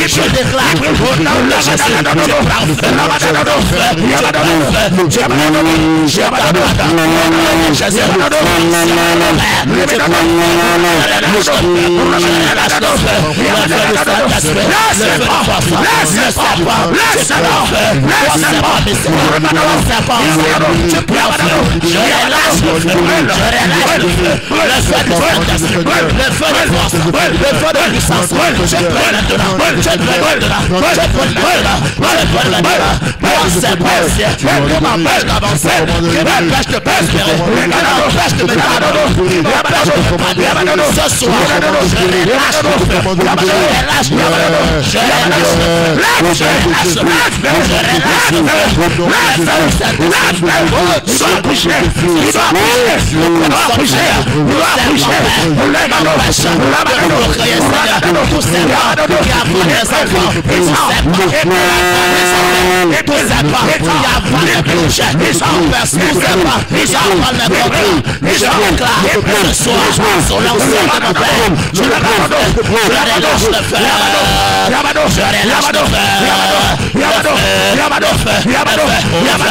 je déclare le feu,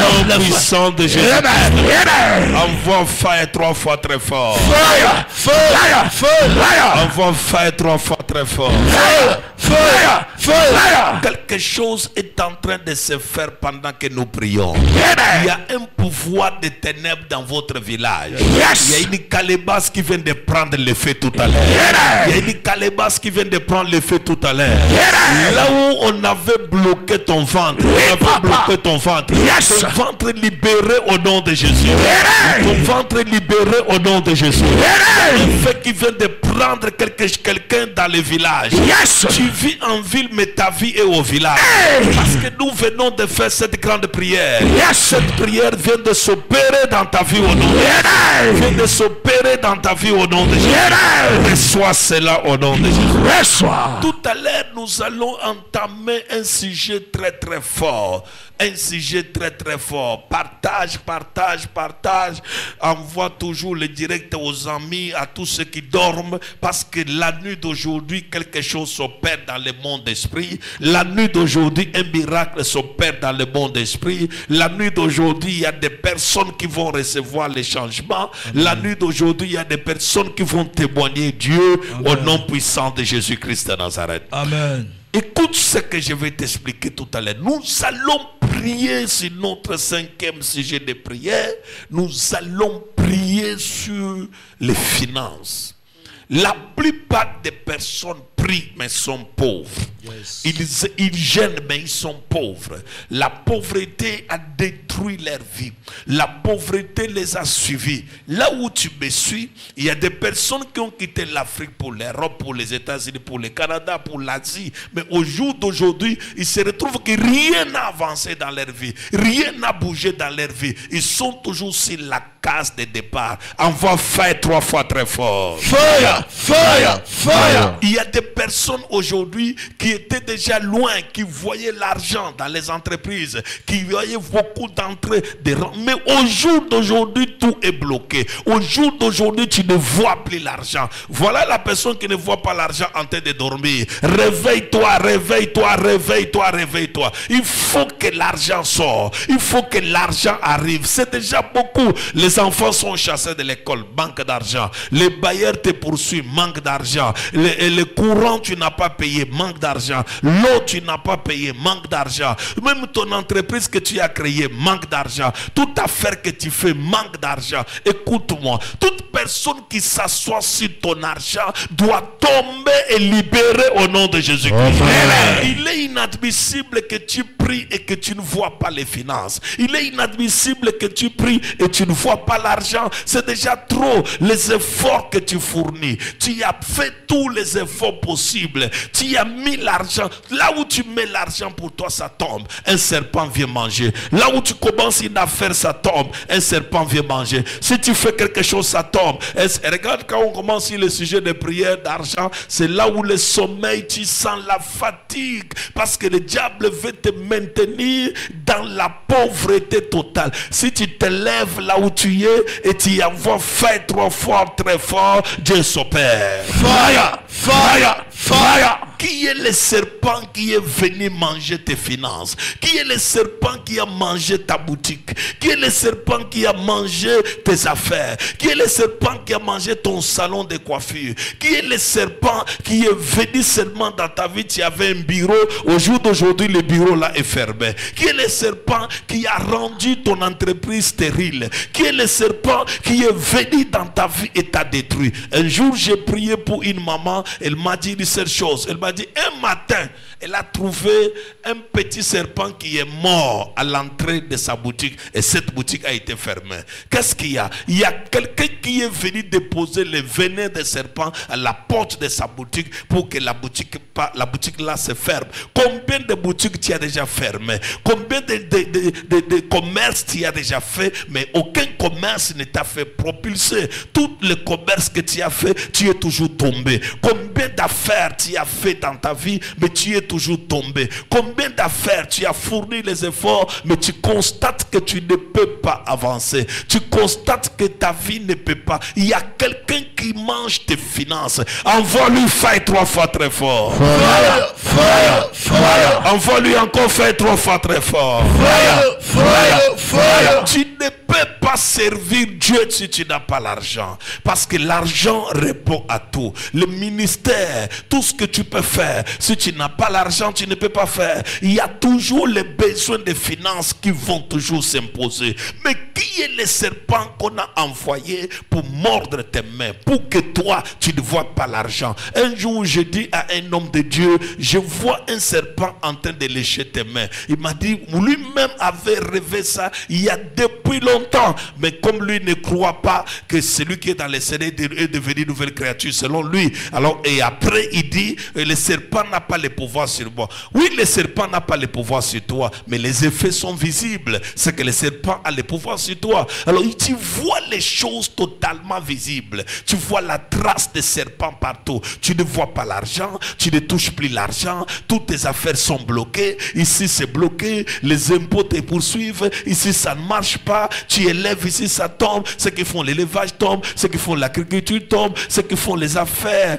Au puissant de Jésus. Envoie fire 3 fois très fort. Envoie fire 3 fois très fort. Quelque chose est en train de se faire pendant que nous prions. Il y a un pouvoir de ténèbres dans votre village. Il y a une calebasse qui vient de prendre le feu tout à l'heure. Il y a une calebasse qui vient de prendre le feu tout à l'heure. Là où on avait bloqué ton ventre, ton ventre libéré au nom de Jésus. Ton ventre libéré au nom de Jésus. Un fait qui vient de prendre quelqu'un dans le village. Tu vis en ville, mais ta vie est au village. Parce que nous venons de faire cette grande prière. Cette prière vient de s'opérer dans ta vie au nom de Jésus. Vient de s'opérer dans ta vie au nom de Jésus. Reçois cela au nom de Jésus. Tout à l'heure, nous allons entamer un sujet très très fort. Un sujet très très fort. Partage. Envoie toujours le direct aux amis, à tous ceux qui dorment. Parce que la nuit d'aujourd'hui, quelque chose s'opère dans le monde d'esprit. La nuit d'aujourd'hui, un miracle s'opère dans le monde d'esprit. La nuit d'aujourd'hui, il y a des personnes qui vont recevoir les changements. Amen. La nuit d'aujourd'hui, il y a des personnes qui vont témoigner Dieu. Amen. Au nom puissant de Jésus-Christ de Nazareth. Amen. Écoute ce que je vais t'expliquer tout à l'heure. Nous allons prier sur notre 5e sujet de prière. Nous allons prier sur les finances. La plupart des personnes prient mais sont pauvres. Yes. Ils gênent mais ils sont pauvres. La pauvreté a détruit leur vie. La pauvreté les a suivis. Là où tu me suis, il y a des personnes qui ont quitté l'Afrique pour l'Europe, pour les États-Unis, pour le Canada, pour l'Asie. Mais au jour d'aujourd'hui, ils se retrouvent que rien n'a avancé dans leur vie. Rien n'a bougé dans leur vie. Ils sont toujours sur la case de départ. Envoie fire 3 fois très fort. Fire! Il y a des personnes aujourd'hui qui étaient déjà loin, qui voyaient l'argent dans les entreprises, qui voyaient beaucoup d'entrées, mais au jour d'aujourd'hui, tout est bloqué. Au jour d'aujourd'hui, tu ne vois plus l'argent. Voilà la personne qui ne voit pas l'argent en train de dormir. Réveille-toi. Il faut que l'argent sorte. Il faut que l'argent arrive. C'est déjà beaucoup. Les enfants sont chassés de l'école, manque d'argent. Les bailleurs te poursuivent, manque d'argent. Le courant, tu n'as pas payé, manque d'argent. L'eau, tu n'as pas payé, manque d'argent. Même ton entreprise que tu as créée, manque d'argent. Toute affaire que tu fais, manque d'argent. Écoute-moi, toute personne qui s'assoit sur ton argent doit tomber et libérer au nom de Jésus-Christ. Il est inadmissible que tu pries et que tu ne vois pas les finances. Il est inadmissible que tu pries et tu ne vois pas l'argent. C'est déjà trop les efforts que tu fournis. Tu as fait tous les efforts possibles. Tu as mis l'argent. Là où tu mets l'argent, pour toi ça tombe. Un serpent vient manger. Là où tu commences une affaire, ça tombe. Un serpent vient manger. Si tu fais quelque chose, ça tombe. Regarde quand on commence le sujet de prière, d'argent, c'est là où le sommeil, tu sens la fatigue. Parce que le diable veut te maintenir dans la pauvreté totale. Si tu te lèves là où tu es et tu envoies fire 3 fois très fort, Dieu s'opère. Fire. Qui est le serpent qui est venu manger tes finances? Qui est le serpent qui a mangé ta boutique? Qui est le serpent qui a mangé tes affaires? Qui est le serpent qui a mangé ton salon de coiffure? Qui est le serpent qui est venu seulement dans ta vie? Tu avais un bureau, au jour d'aujourd'hui le bureau là est fermé. Qui est le serpent qui a rendu ton entreprise stérile? Qui est le serpent qui est venu dans ta vie et t'a détruit? Un jour j'ai prié pour une maman, elle m'a dit cette chose. Elle m'a dit un matin, elle a trouvé un petit serpent qui est mort à l'entrée de sa boutique et cette boutique a été fermée. Qu'est-ce qu'il y a? Il y a quelqu'un qui est venu déposer le venin de serpent à la porte de sa boutique pour que la boutique là se ferme. Combien de boutiques tu as déjà fermées? Combien de commerces tu as déjà fait, mais aucun commerce ne t'a fait propulser. Tout le commerce que tu as fait, tu es toujours tombé. Combien d'affaires tu as fait dans ta vie, mais tu es toujours tombé. Combien d'affaires tu as fourni les efforts, mais tu constates que tu ne peux pas avancer. Tu constates que ta vie ne peut pas. Il y a quelqu'un qui mange tes finances, envoie-lui faille 3 fois très fort. Fire, fire, fire. Envoie-lui encore faille 3 fois très fort. Fire, fire, fire. Tu ne peux pas servir Dieu si tu n'as pas l'argent. Parce que l'argent répond à tout. Le ministère, tout ce que tu peux faire, si tu n'as pas l'argent, tu ne peux pas faire. Il y a toujours les besoins de finances qui vont toujours s'imposer. Mais qui est le serpent qu'on a envoyé pour mordre tes mains, pour que toi, tu ne vois pas l'argent? Un jour, je dis à un homme de Dieu, je vois un serpent en train de lécher tes mains. Il m'a dit, lui-même avait rêvé ça il y a depuis longtemps. Mais comme lui ne croit pas que celui qui est dans les scellés est devenu une nouvelle créature selon lui. Alors, et après, il dit, le serpent n'a pas le pouvoir sur moi. Oui, le serpent n'a pas le pouvoir sur toi, mais les effets sont visibles. C'est que le serpent a le pouvoir sur toi. Alors, tu vois les choses totalement visibles. Tu vois la trace des serpents partout. Tu ne vois pas l'argent, tu ne touches plus l'argent, toutes tes affaires sont bloquées. Ici, c'est bloqué, les impôts te poursuivent. Ici, ça ne marche pas. Tu élèves, ici, ça tombe. Ceux qui font l'élevage tombent, ceux qui font l'agriculture tombent, ceux qui font les affaires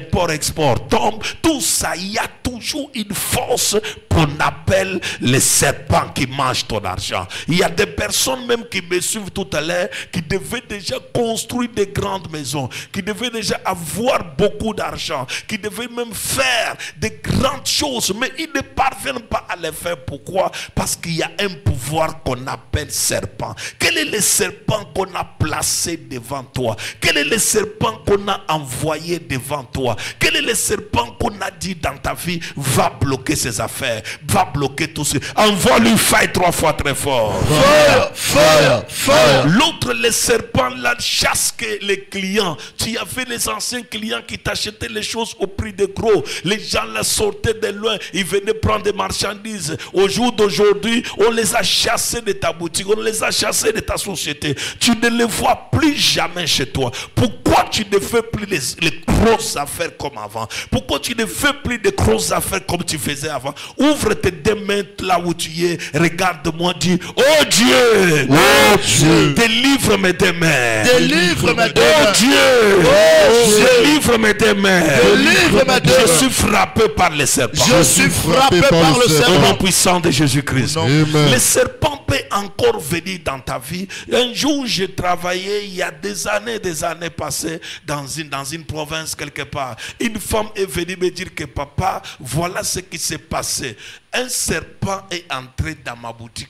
import-export tombent. Tout ça, il y a toujours une force qu'on appelle les serpents qui mangent ton argent. Il y a des personnes même qui me suivent tout à l'heure, qui devaient déjà construire des grandes maisons, qui devaient déjà avoir beaucoup d'argent, qui devaient même faire des grandes choses, mais ils ne parviennent pas à les faire. Pourquoi? Parce qu'il y a un pouvoir qu'on appelle serpent. Quel est le serpent qu'on a placé devant toi? Quel est le serpent qu'on a envoyé devant toi? Quel est le serpent qu'on a dit dans ta vie va bloquer ses affaires, va bloquer tout ce... Envoie-lui faille 3 fois très fort. Fire, fire, fire. L'autre, le serpent là, chasse les clients. Tu avais les anciens clients qui t'achetaient les choses au prix de gros. Les gens là sortaient de loin, ils venaient prendre des marchandises. Au jour d'aujourd'hui, on les a chassés de ta boutique, on les a chassés de ta société. Tu ne les vois plus jamais chez toi. Pourquoi tu ne fais plus les grosses affaires comme avant? Pourquoi tu ne fais plus de grosses affaires comme tu faisais avant? Ouvre tes deux mains là où tu es, regarde-moi, dis, oh Dieu, Oh Dieu, délivre mes deux mains. délivre mes deux Oh mains. Dieu, Oh Dieu, délivre mes deux mains. délivre mes deux Je mains. suis frappé par les serpents. Je suis frappé par le Au nom serpent. puissant de Jésus-Christ. Amen. Le serpent peut encore venir dans ta vie. Un jour, j'ai travaillé, il y a des années passées, dans une province quelque part. Une femme est venue me dire que papa, voilà ce qui s'est passé. Un serpent est entré dans ma boutique.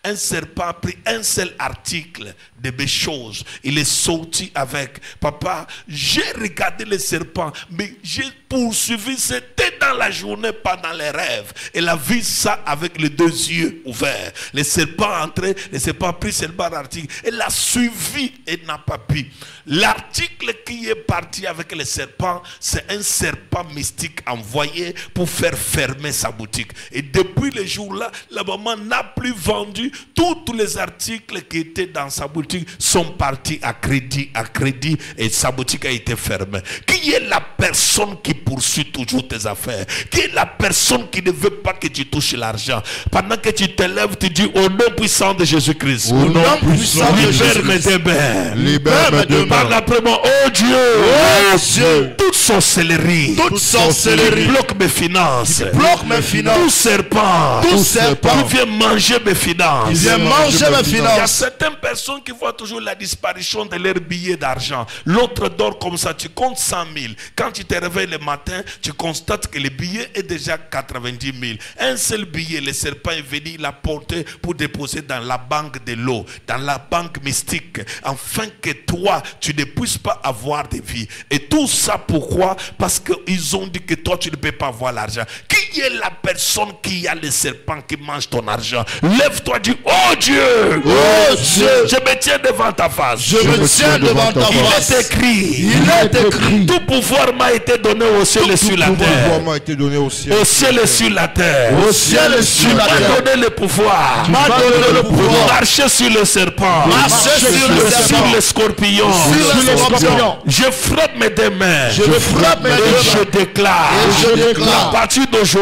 Un serpent a pris un seul article de mes choses. Il est sorti avec. Papa, j'ai regardé le serpent, mais j'ai poursuivi. C'était dans la journée, pas dans les rêves. Elle a vu ça avec les deux yeux ouverts. Le serpent est entré, le serpent a pris seulement l'article. Elle l'a suivi et n'a pas pu. L'article qui est parti avec le serpent, c'est un serpent mystique envoyé pour faire fermer sa boutique. Et depuis le jour-là, la maman n'a plus vendu. Tous les articles qui étaient dans sa boutique sont partis à crédit, et sa boutique a été fermée. Qui est la personne qui poursuit toujours tes affaires? Qui est la personne qui ne veut pas que tu touches l'argent? Pendant que tu te lèves, tu dis au nom puissant de Jésus-Christ. Au nom puissant de Libère mes Jésus-Christ. deux mains. Libère mes deux mains. Parle après moi, oh Dieu, Oh Dieu, toute sorcellerie, toute sorcellerie bloque mes finances, bloque mes tout finances. serpent, Tout serpent qui vient manger mes finances. qui vient manger mes Il y a finances. certaines personnes qui voient toujours la disparition de leurs billets d'argent. L'autre dort comme ça, tu comptes 100 000. Quand tu te réveilles le matin, tu constates que le billet est déjà 90 000. Un seul billet, le serpent est venu l'apporter pour déposer dans la banque de l'eau, dans la banque mystique, afin que toi, tu ne puisses pas avoir de vie. Et tout ça, pourquoi? Parce qu'ils ont dit que toi, tu ne peux pas avoir l'argent. Qui est la personne qui a le serpent qui mange ton argent? Lève-toi, dis, oh Dieu, Oh Dieu, je me tiens devant ta face. je me tiens devant ta Il est face. écrit, Il est écrit. tout pouvoir m'a été donné au ciel et sur la terre. m'a été donné au ciel. Au ciel et sur la terre. Au ciel et Tu sur la m'as terre. donné le pouvoir. M'a donné le pouvoir. Marcher sur le serpent. Marcher sur le serpent. Sur le scorpion. Sur le scorpion. Je frappe mes deux mains. Je frappe mes deux Et je mains. déclare. Et je déclare. À partir d'aujourd'hui.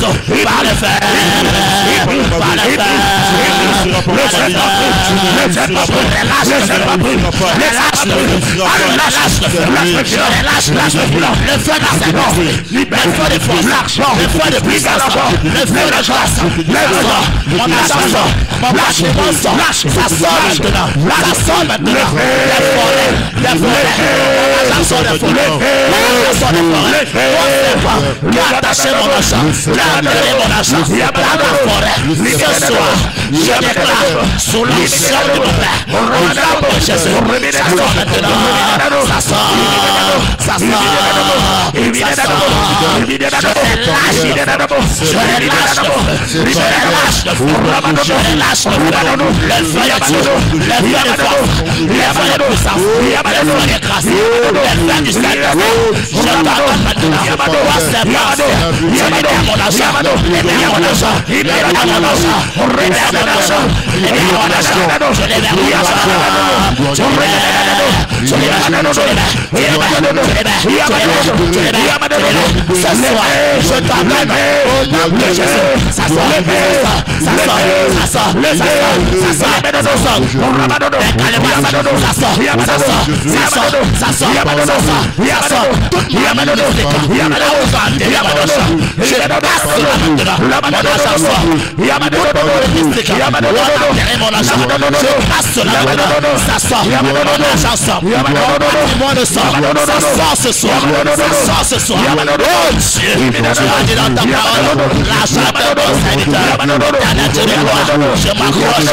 par le fer, par le fer. Le feu d'argent, le feu de force, le feu de puissance, le feu de grâce, mon argent, mon bâtiment sort, ça sort maintenant, ça sort maintenant, les forêts, l'argent sort des forêts, l'argent sort des forêts, qui a attaché mon argent, qui a attiré mon argent, dans la forêt, ce soir, je déclare, sous l'onction de mon Père, au nom de Jésus, ça sort maintenant, ça sort, ça sort, je t'amène au nom de Jésus. Ça sort, je m'accroche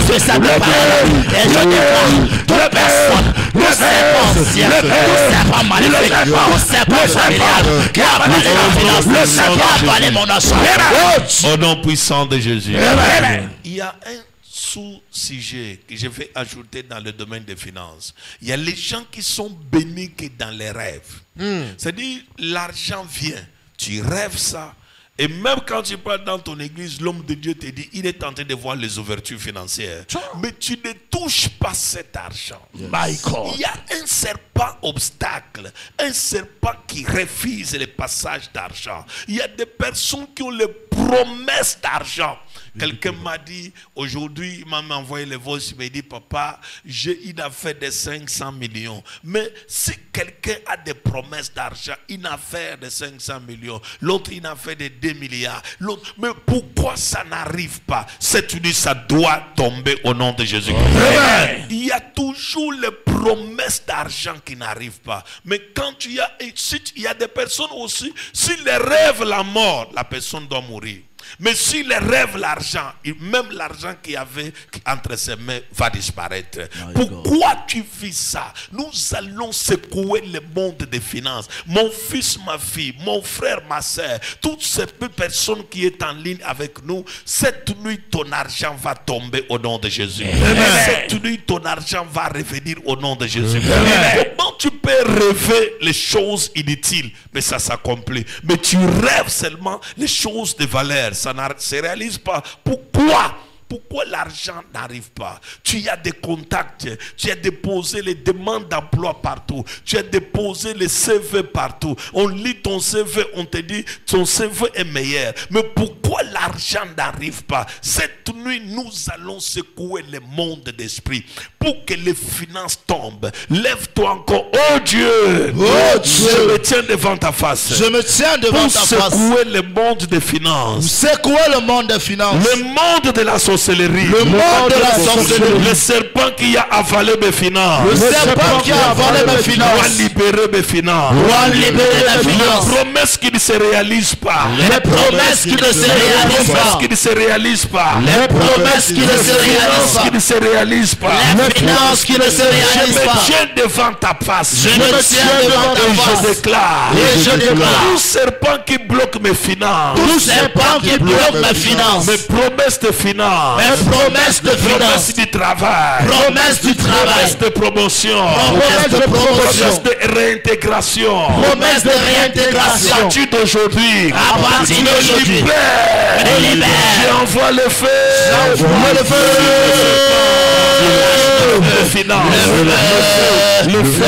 sur cette parole et je déclare toute personne, tout serpent ancien, tout serpent maléfique, tout serpent familial qui a avalé ma finance, qui a avalé mon argent. Au nom puissant de Jésus. Il y a un sous-sujet que je vais ajouter dans le domaine des finances. Il y a les gens qui sont bénis que dans les rêves. C'est-à-dire, l'argent vient, tu rêves ça. Et même quand tu parles dans ton église, l'homme de Dieu te dit, il est en train de voir les ouvertures financières. Mais tu ne touches pas cet argent. Yes. Il y a un serpent obstacle, un serpent qui refuse les passages d'argent. Il y a des personnes qui ont les promesses d'argent. Quelqu'un m'a dit, aujourd'hui, il m'a envoyé le voice, il m'a dit, papa, j'ai une affaire de 500 millions. Mais si quelqu'un a des promesses d'argent, une affaire de 500 millions, l'autre une affaire de 2 milliards, l'autre, mais pourquoi ça n'arrive pas? Cette nuit, ça doit tomber au nom de Jésus. Il y a toujours les promesses d'argent qui n'arrivent pas. Mais quand il y a des personnes aussi, s'ils rêvent la mort, la personne doit mourir. Mais s'il rêve l'argent, même l'argent qu'il y avait entre ses mains va disparaître. Pourquoi tu vis ça? Nous allons secouer le monde des finances. Mon fils, ma fille, mon frère, ma soeur, toutes ces personnes qui sont en ligne avec nous, cette nuit, ton argent va tomber au nom de Jésus. Cette nuit, ton argent va revenir au nom de Jésus. Comment tu peux rêver les choses inutiles, mais ça s'accomplit? Mais tu rêves seulement les choses de valeur. Ça ne se réalise pas. Pourquoi? Pourquoi l'argent n'arrive pas? Tu as des contacts, tu as déposé les demandes d'emploi partout, tu as déposé les CV partout. On lit ton CV, on te dit ton CV est meilleur. Mais pourquoi l'argent n'arrive pas? Cette nuit, nous allons secouer le monde d'esprit pour que les finances tombent. Lève-toi encore. Oh Dieu! Oh Dieu! Je me tiens devant ta face. Je me tiens devant ta face. Pour secouer le monde des finances. Secouer le monde des finances. Le monde de la sorcellerie. Le monde de la sorcellerie. Le serpent qui a avalé mes finances. Le serpent qui a avalé mes finances. Doit libérer mes finances. Doit libérer mes finances. Les promesses qui ne se réalisent pas. Les promesses qui ne se réalisent pas. Qui ne se réalisent pas. Les promesses qui ne se réalisent pas. Qui ne se réalisent pas. Les finances qui ne se réalisent pas. Je me tiens devant ta face. Je me tiens devant ta face. Et je déclare. Et je déclare. Tout serpent qui bloque mes finances. Tout serpent qui bloque mes finances. Mes promesses de finances. finances. Promesse de Promesse du travail. Promesse du travail. Promesse de promotion. Promesse de réintégration. Promesse de réintégration. À partir d'aujourd'hui. À partir d'aujourd'hui. J'envoie le feu. J'envoie le feu. Le finance. Le feu.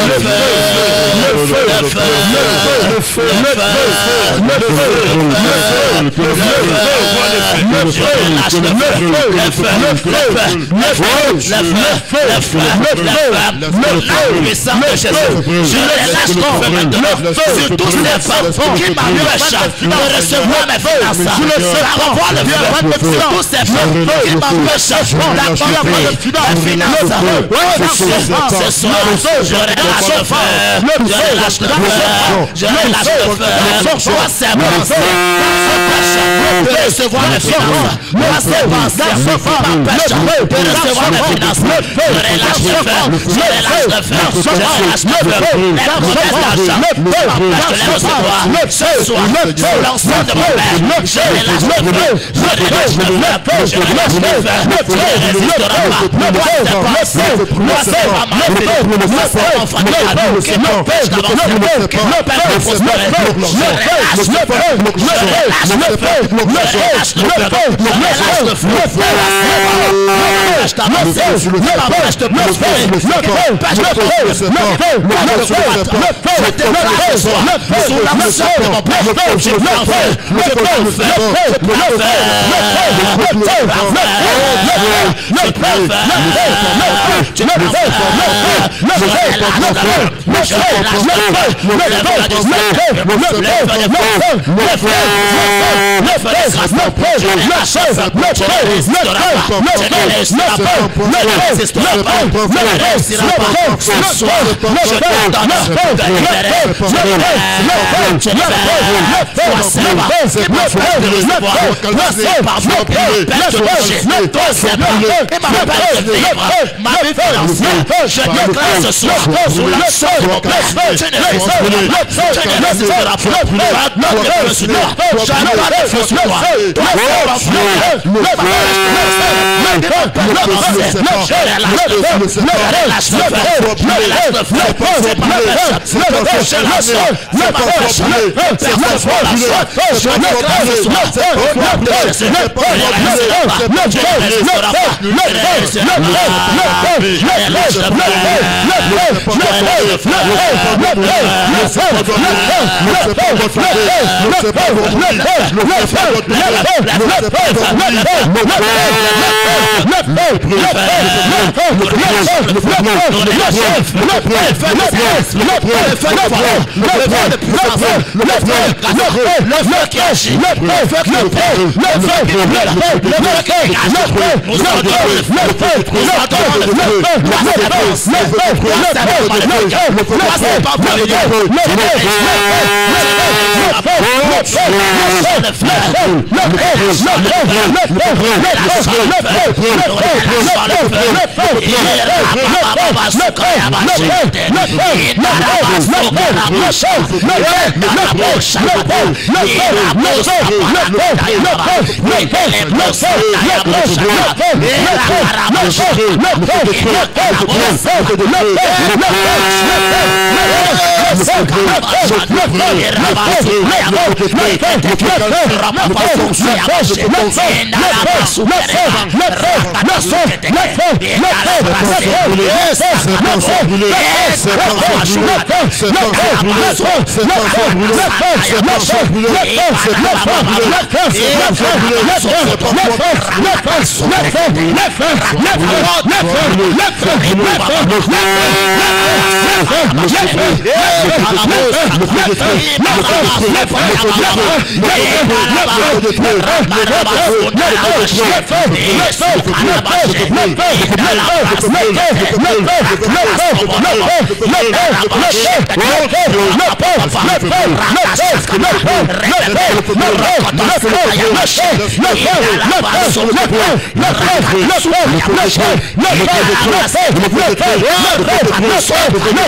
Le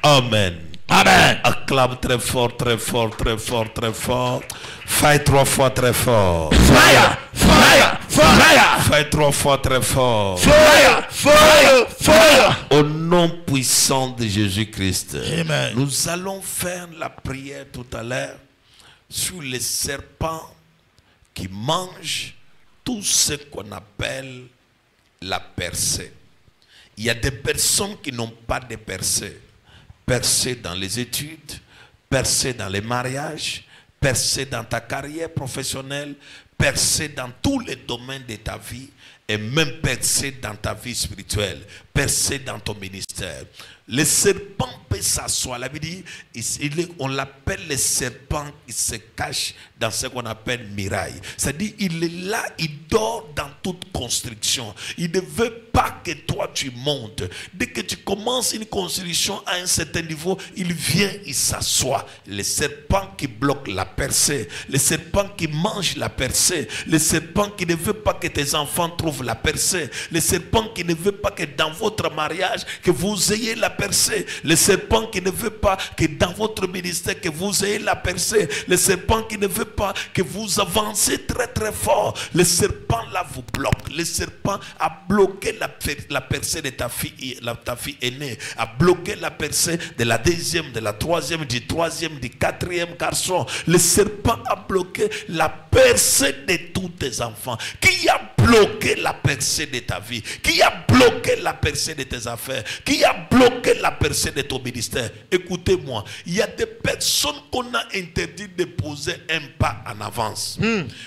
Amen. Amen. Acclame très fort, très fort, très fort, très fort. Fais 3 fois très fort. Fire, fire, fire. Fais 3 fois très fort. Fire, fire, fire. Au nom puissant de Jésus-Christ, Amen. nous allons faire la prière tout à l'heure sur les serpents qui mangent tout ce qu'on appelle la percée. Il y a des personnes qui n'ont pas de percée. Percée dans les études, percée dans les mariages, percée dans ta carrière professionnelle, percée dans tous les domaines de ta vie et même percée dans ta vie spirituelle, percée dans ton ministère. Le serpent peut s'asseoir. La Bible dit, on l'appelle le serpent qui se cache dans ce qu'on appelle miraille. C'est-à-dire, il est là, il dort dans toute construction. Il ne veut pas que toi tu montes. Dès que tu commences une construction à un certain niveau, il vient, il s'assoit. Le serpent qui bloque la percée, le serpent qui mange la percée, le serpent qui ne veut pas que tes enfants trouvent la percée, le serpent qui ne veut pas que dans votre mariage, que vous ayez la percée, le serpent qui ne veut pas que dans votre ministère, que vous ayez la percée, le serpent qui ne veut pas que vous avancez très très fort, le serpent là vous bloque. Le serpent a bloqué la percée de ta fille aînée, a bloqué la percée de la deuxième, de la troisième, du troisième, du quatrième garçon. Le serpent a bloqué la percée de tous tes enfants. Qui a bloqué la percée de ta vie? Qui a bloqué la percée de tes affaires? Qui a bloqué la percée de ton ministère? Écoutez-moi, il y a des personnes qu'on a interdit de poser un pas en avance.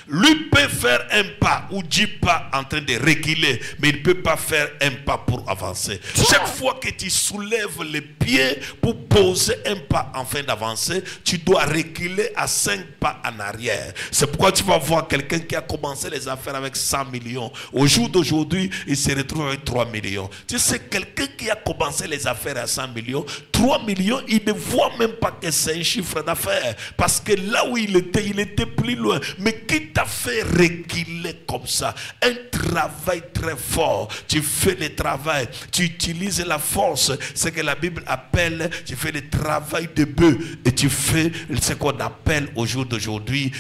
Lui peut faire un pas ou 10 pas en train de reculer, mais il ne peut pas faire un pas pour avancer. Chaque fois que tu soulèves les pieds pour poser un pas afin d'avancer, tu dois reculer à 5 pas en arrière. C'est pourquoi tu vas voir quelqu'un qui a commencé les affaires avec 100 millions. Au jour d'aujourd'hui, il se retrouve avec 3 millions. Tu sais, quelqu'un qui a commencé les affaires à 100 millions, 3 millions, il ne voit même pas que c'est un chiffre d'affaires. Parce que là où il était plus loin. Mais qui t'a fait reculer comme ça? Un travail très fort. Tu fais le travail. Tu utilises la force. Ce que la Bible appelle, tu fais le travail de bœuf. Et tu fais ce qu'on appelle au jour d'aujourd'hui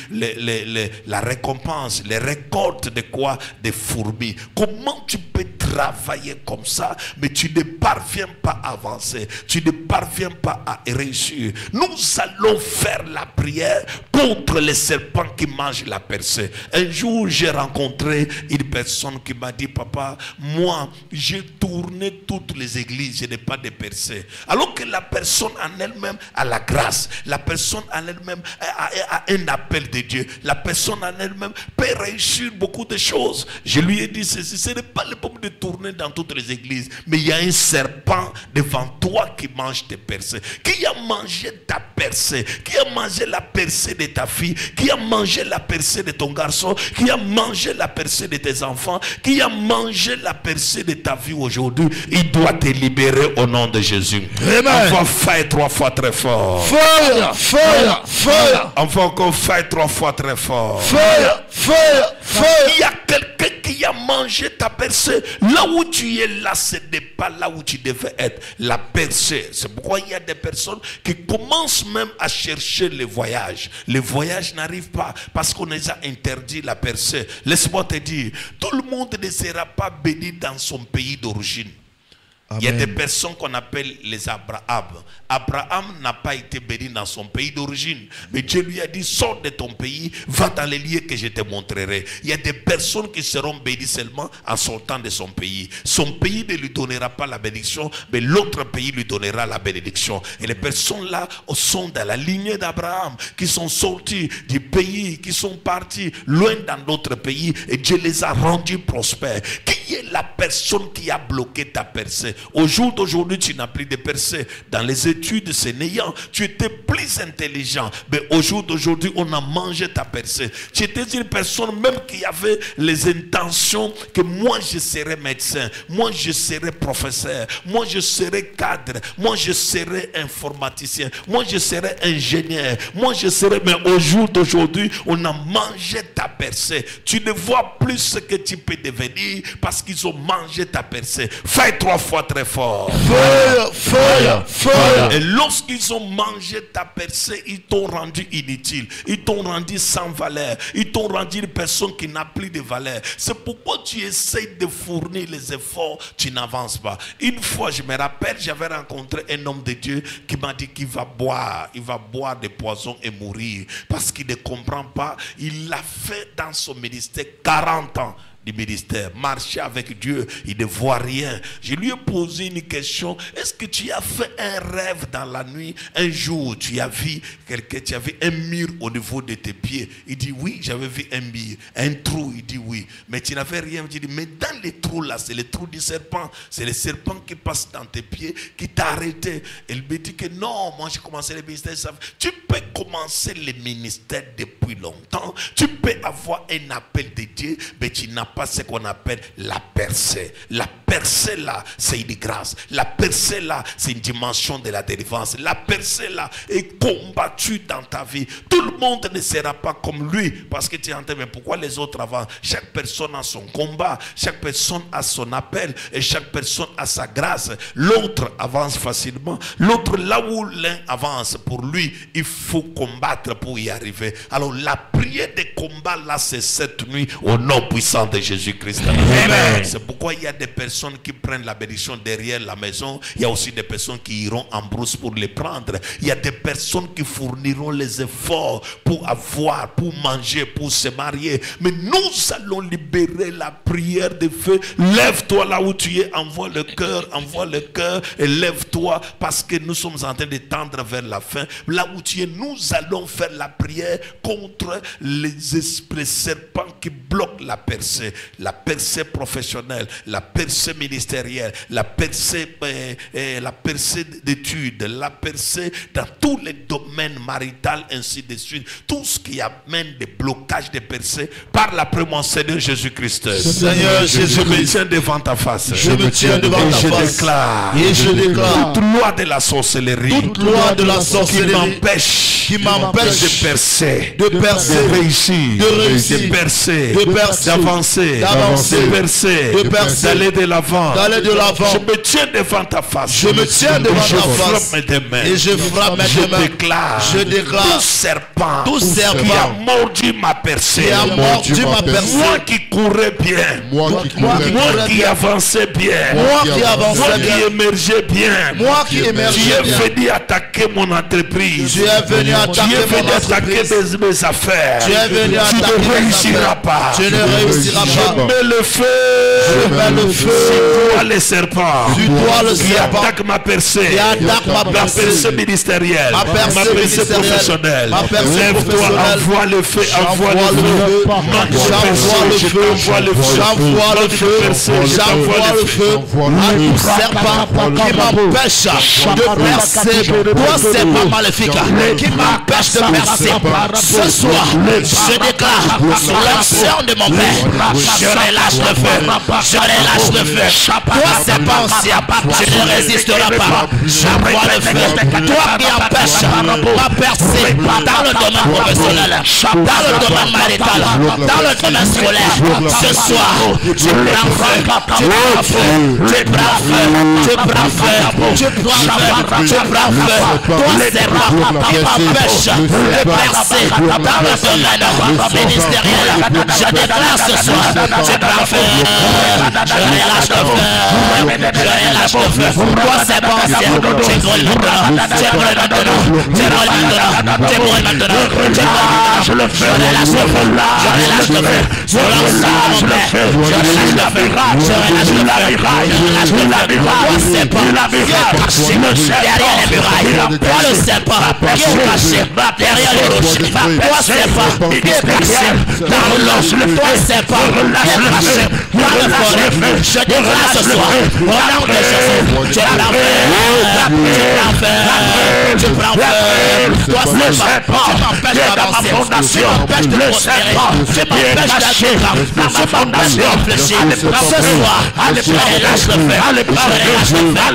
la récompense, les récoltes de quoi? Des fourmis. Comment tu peux travailler comme ça, mais tu ne parviens pas à avancer, tu ne parviens pas à réussir? Nous allons faire la prière contre les serpents qui mangent la percée. Un jour, j'ai rencontré une personne qui m'a dit, papa, moi, j'ai tourné toutes les églises, je n'ai pas de percée. Alors que la personne en elle-même a la grâce, la personne en elle-même a un appel de Dieu, la personne en elle-même peut réussir beaucoup de choses. Je lui ai dit ceci, ce n'est pas le problème de tourner dans toutes les églises, mais il y a un serpent devant toi qui mange tes percées. Qui a mangé ta percée? Qui a mangé la percée de ta fille? Qui a mangé la percée de ton garçon? Qui a mangé la percée de tes enfants? Qui a mangé la percée de ta vie aujourd'hui? Il doit te libérer au nom de Jésus. Amen. Enfin, fais 3 fois très fort. Fire, fire, fire. Enfin, encore fais 3 fois très fort. Fire, fire, fire. Il y a quelqu'un qui a mangé ta percée. Là où tu es là, ce n'est pas là où tu devais être. La percée. C'est pourquoi il y a des personnes qui commencent même à chercher les voyages. Les voyages n'arrivent pas parce qu'on les a interdit la percée. Laisse-moi te dire, tout le monde ne sera pas béni dans son pays d'origine. Amen. Il y a des personnes qu'on appelle les Abraham. Abraham n'a pas été béni dans son pays d'origine. Mais Dieu lui a dit, sors de ton pays, va dans les lieux que je te montrerai. Il y a des personnes qui seront bénies seulement en sortant de son pays. Son pays ne lui donnera pas la bénédiction, mais l'autre pays lui donnera la bénédiction. Et les personnes là sont dans la lignée d'Abraham, qui sont sortis du pays, qui sont partis loin dans d'autres pays, et Dieu les a rendus prospères. Qui est la personne qui a bloqué ta percée? Au jour d'aujourd'hui, tu n'as plus de percée. Dans les études, c'est néant. Tu étais plus intelligent. Mais au jour d'aujourd'hui, on a mangé ta percée. Tu étais une personne même qui avait les intentions que moi, je serais médecin. Moi, je serais professeur. Moi, je serais cadre. Moi, je serais informaticien. Moi, je serais ingénieur. Moi, je serais... Mais au jour d'aujourd'hui, on a mangé ta percée. Tu ne vois plus ce que tu peux devenir parce qu'ils ont mangé ta percée. Fais 3 fois très fort. Feu. Et lorsqu'ils ont mangé ta percée, ils t'ont rendu inutile. Ils t'ont rendu sans valeur. Ils t'ont rendu une personne qui n'a plus de valeur. C'est pourquoi tu essayes de fournir les efforts, tu n'avances pas. Une fois, je me rappelle, j'avais rencontré un homme de Dieu qui m'a dit qu'il va boire. Il va boire des poisons et mourir. Parce qu'il ne comprend pas. Il l'a fait dans son ministère 40 ans. Du ministère, marcher avec Dieu, il ne voit rien. Je lui ai posé une question. Est-ce que tu as fait un rêve dans la nuit? Un jour, tu as vu quelqu'un, tu as vu un mur au niveau de tes pieds. Il dit oui, j'avais vu un mur, un trou. Il dit oui, mais tu n'avais rien. Je dis mais dans les trous là, c'est le trou du serpent. C'est le serpent qui passe dans tes pieds, qui t'a arrêté. Il me dit que non, moi j'ai commencé le ministère. Tu peux commencer le ministère depuis longtemps. Tu peux avoir un appel de Dieu, mais tu n'as pas ce qu'on appelle la percée. La percée là, c'est une grâce. La percée là, c'est une dimension de la délivrance. La percée là est combattue dans ta vie. Tout le monde ne sera pas comme lui parce que tu entends, mais pourquoi les autres avancent? Chaque personne a son combat, chaque personne a son appel et chaque personne a sa grâce. L'autre avance facilement. L'autre, là où l'un avance, pour lui, il faut combattre pour y arriver. Alors la prière de combat là, c'est cette nuit au nom puissant de Jésus-Christ. C'est pourquoi il y a des personnes qui prennent la bénédiction derrière la maison. Il y a aussi des personnes qui iront en brousse pour les prendre. Il y a des personnes qui fourniront les efforts pour avoir, pour manger, pour se marier. Mais nous allons libérer la prière de feu. Lève-toi là où tu es, envoie le cœur et lève-toi parce que nous sommes en train de tendre vers la fin. Là où tu es, nous allons faire la prière contre les esprits serpents qui bloquent la percée. La percée professionnelle, la percée ministérielle, la percée d'études, la percée dans tous les domaines maritaux, ainsi de suite. Tout ce qui amène des blocages de percée, parle après mon Seigneur Jésus-Christ. Seigneur Jésus, je me tiens devant ta face. Je me tiens devant ta face. Et je déclare toute loi de la sorcellerie, toute loi de la sorcellerie qui m'empêche de percer, de réussir, de percer, d'avancer, d'aller de l'avant. Je me tiens devant ta face. Je me tiens devant ta face. Et je frappe mes mains. Je déclare tout serpent qui a mordu ma percée. Moi qui courais bien. Moi qui avançais bien. Moi qui émergeais bien. Tu es venu attaquer mon entreprise. Tu es venu attaquer mes affaires. Tu ne réussiras pas. Je mets le feu. C'est toi le serpent qui attaque ma percée. Ma percée ministérielle. Ma percée professionnelle. Lève-toi, envoie le feu. Envoie le feu. J'envoie le feu. J'envoie le feu. À tout serpent qui m'empêche de percer. Toi, c'est pas maléfique qui m'empêche de percer. Ce soir, je déclare sur l'action de mon Père, je relâche le feu. Je relâche le feu. Toi, c'est pas ancien. Tu ne résisteras pas. J'envoie le feu. Toi qui empêches ma percée dans le domaine professionnel, dans le domaine marital, dans le domaine scolaire. Ce soir, tu prends feu. Tu prends feu. Tu prends feu. Tu prends feu. Tu prends feu. Tu prends feu. Toi, c'est pas qui m'empêche de percer dans le domaine ministériel. Je déclare ce soir, tu prends feu. Je relâche le feu. Je relâche le feu. Toi, c'est pas ancien. Tu brûles maintenant. Tu brûles maintenant. Tu brûles maintenant. Tu brûles maintenant. Je relâche le feu. Je relâche le feu. Je relâche le feu. Je relâche le feu. Je relâche le feu. Je relâche le feu. Je relâche le feu. Toi, c'est pas caché derrière les murailles. Toi, le serpent qui est caché derrière les rochers. Toi, c'est pas qui est caché dans l'eau. Toi, c'est pas qui est caché dans le forêt. Je déclare ce soir, Au nom de Jésus, tu prends feu. Tu prends feu. Toi, serpent, tu m'empêches d'avancer. Tu m'empêches de prospérer. Tu m'empêches d'agir dans ma fondation. Ce soir, je relâche le feu. Je relâche le feu.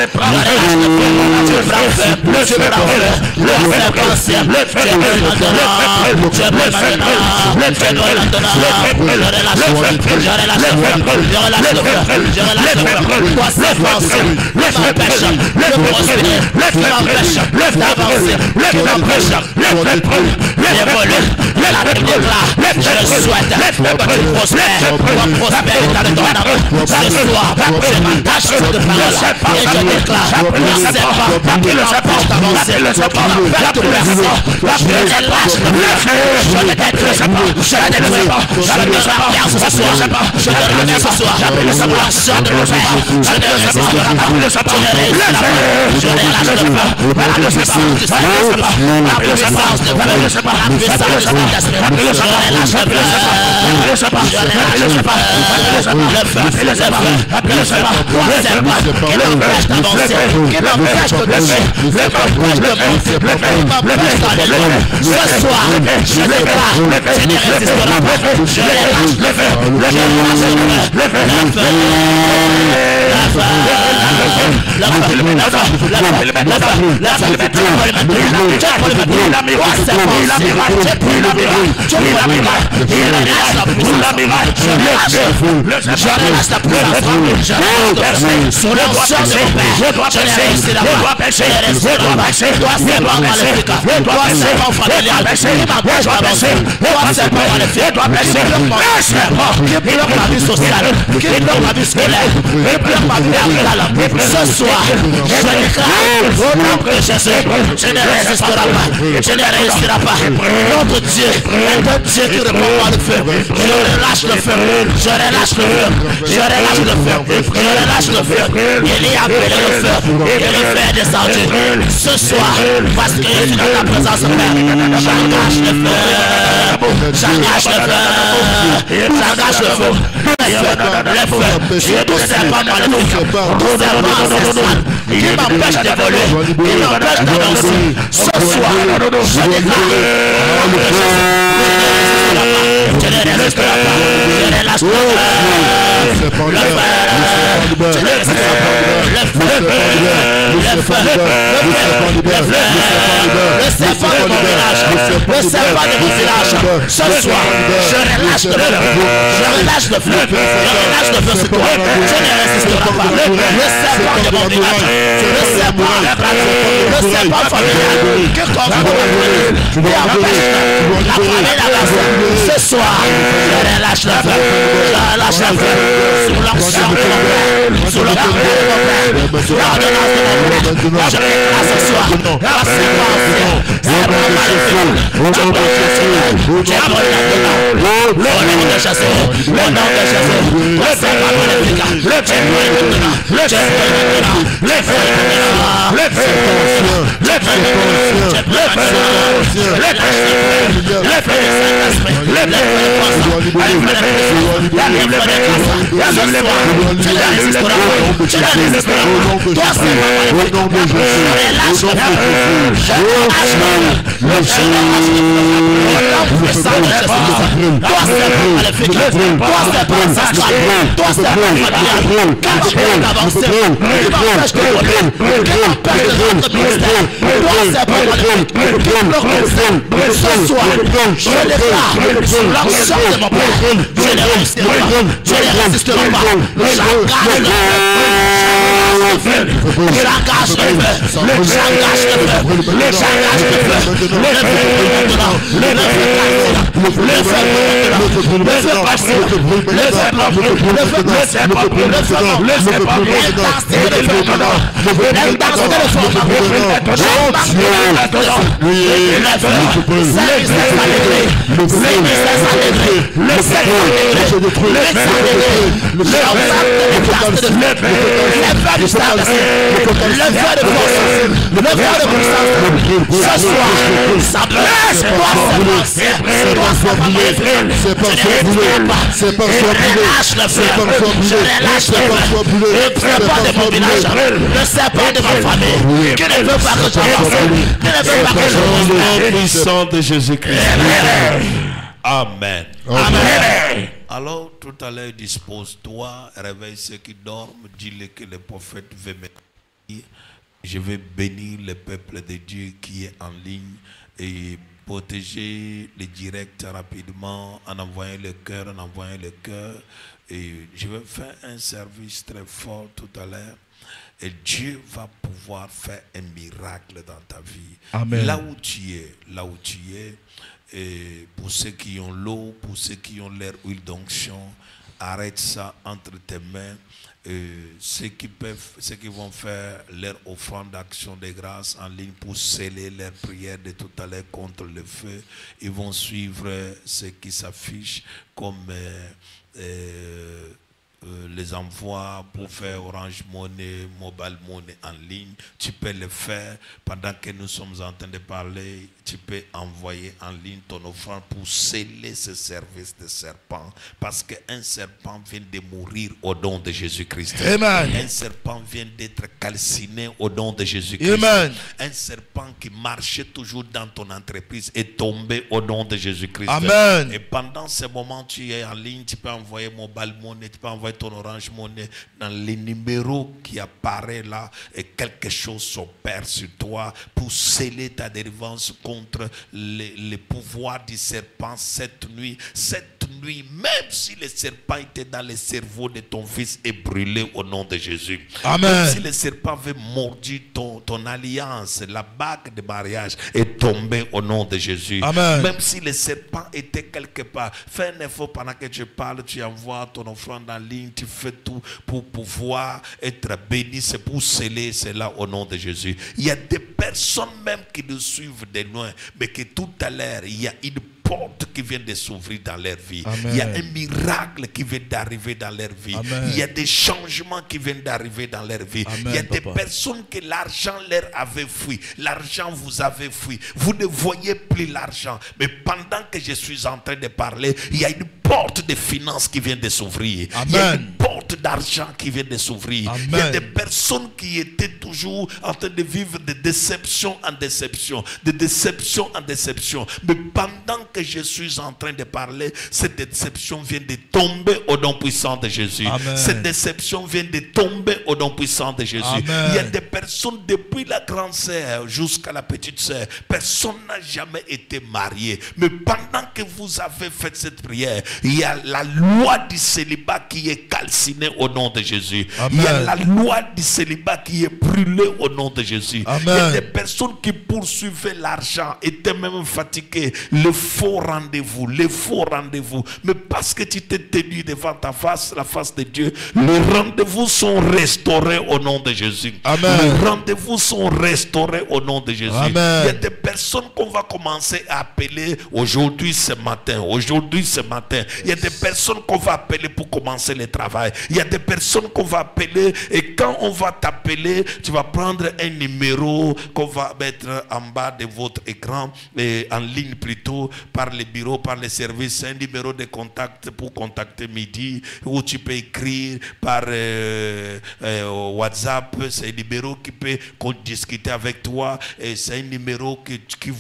Tu prends feu. Tu prends feu. Le serpent, tu es notre Dieu est un Dieu qui répond par le feu. Je relâche le feu. Je relâche le feu. Je relâche le feu. Je relâche le feu. Il y a appelé le feu. Et le feu est descendu. Ce soir, parce que je suis dans ta présence, Père, j'engage le feu. J'engage le feu. J'engage le feu. Le feu. Tout serpent maléfique. Tout serpent ancestral qui m'empêche d'évoluer. Qui m'empêche d'avancer. Ce soir, je déclare. Je ne résiste pas. Je ne lâche pas. Le serpent de mon village. Le serpent de mon village. Ce soir, je relâche le feu. Je relâche le feu. Je relâche le feu sur toi. Je ne résisterai pas. Le serpent de mon village. Le serpent familial. Que tu empêches la famille d'avancer. Ce soir, je relâche le feu. Je relâche le feu. Sous l'onction de mon père. Sous le nom de mon père. Sous l'ordonnance de mon père. Je relâche ce soir. La séquence. C'est mon maléfique. Tu as mon nom. Le nom de Jésus. Le nom de Jésus. Le serpent maléfique. Le Dieu maintenant. Le Dieu maintenant. Le feu maintenant. Le feu. Le feu. Le feu. Le feu. Le feu. Ce soir, je déclare sur l'onction de mon père, je ne résisterai pas, je ne résisterai pas, j'engage le feu, j'engage le feu, j'engage le feu, le feu maintenant, le puissance, le feu de force, le feu de puissance. Ce soir, sa place doit se passer. C'est pas c'est pas relâche le feu. Je relâche le feu. Ne fais pas de mon village. Ne sais pas de ma famille. Que ne veut pas que j'avance. Que ne veut pas que je Au nom puissant de Jésus-Christ. Amen. Amen. Alors, tout à l'heure, dispose-toi, réveille ceux qui dorment, dis-le que le prophète veut me dire. Je vais bénir le peuple de Dieu qui est en ligne et protéger les directs rapidement en envoyant le cœur, Et je vais faire un service très fort tout à l'heure. Et Dieu va pouvoir faire un miracle dans ta vie. Amen. Là où tu es, et pour ceux qui ont l'eau, pour ceux qui ont leur huile d'onction, arrête ça entre tes mains. Ceux qui vont faire leur offrande d'action de grâce en ligne pour sceller leur prière de tout à l'heure contre le feu, ils vont suivre ce qui s'affiche comme les envois pour faire Orange Money, Mobile Money en ligne. Tu peux le faire pendant que nous sommes en train de parler. Tu peux envoyer en ligne ton offrande pour sceller ce service de serpent. Parce qu'un serpent vient de mourir au nom de Jésus-Christ. Amen. Un serpent vient d'être calciné au nom de Jésus-Christ. Amen. Un serpent qui marchait toujours dans ton entreprise est tombé au nom de Jésus-Christ. Amen. Et pendant ce moment, tu es en ligne, tu peux envoyer Mobile Money, tu peux envoyer ton Orange Money dans les numéros qui apparaissent là et quelque chose s'opère sur toi pour sceller ta délivrance contre les pouvoirs du serpent cette nuit. Cette nuit, même si le serpent était dans le cerveau de ton fils, est brûlé au nom de Jésus. Amen. Même si le serpent avait mordu ton alliance, la bague de mariage est tombée au nom de Jésus. Amen. Même si le serpent était quelque part, fais un effort pendant que tu parles, tu envoies ton offrande en ligne, tu fais tout pour pouvoir être béni, c'est pour sceller cela au nom de Jésus. Il y a des personnes même qui nous suivent de loin, mais que tout à l'heure, il y a une porte qui vient de s'ouvrir dans leur vie. Amen. Il y a un miracle qui vient d'arriver dans leur vie. Amen. Il y a des changements qui viennent d'arriver dans leur vie. Amen, il y a des papa. personnes que l'argent leur avait fui. L'argent vous avait fui. Vous ne voyez plus l'argent. Mais pendant que je suis en train de parler, il y a une porte de finances qui vient de s'ouvrir. Il y a une porte d'argent qui vient de s'ouvrir. Il y a des personnes qui étaient toujours en train de vivre de déception en déception, de déception en déception. Mais pendant que je suis en train de parler, cette déception vient de tomber au nom puissant de Jésus. Amen. Cette déception vient de tomber au nom puissant de Jésus. Amen. Il y a des personnes depuis la grande sœur jusqu'à la petite sœur, personne n'a jamais été marié. Mais pendant que vous avez fait cette prière, il y a la loi du célibat qui est calcinée au nom de Jésus. Amen. Il y a la loi du célibat qui est brûlée au nom de Jésus. Amen. Il y a des personnes qui poursuivaient l'argent, étaient même fatiguées. Le faux rendez-vous, les faux rendez-vous. Mais parce que tu t'es tenu devant ta face, la face de Dieu, les rendez-vous sont restaurés au nom de Jésus. Amen. Les rendez-vous sont restaurés au nom de Jésus. Amen. Il y a des personnes qu'on va commencer à appeler aujourd'hui, ce matin. Aujourd'hui, ce matin. Il y a des personnes qu'on va appeler pour commencer le travail. Il y a des personnes qu'on va appeler et quand on va t'appeler, tu vas prendre un numéro qu'on va mettre en bas de votre écran, en ligne plutôt, par les bureaux, par les services. Un numéro de contact pour contacter midi, où tu peux écrire par WhatsApp. C'est un numéro qui peut discuter avec toi. Et c'est un numéro que tu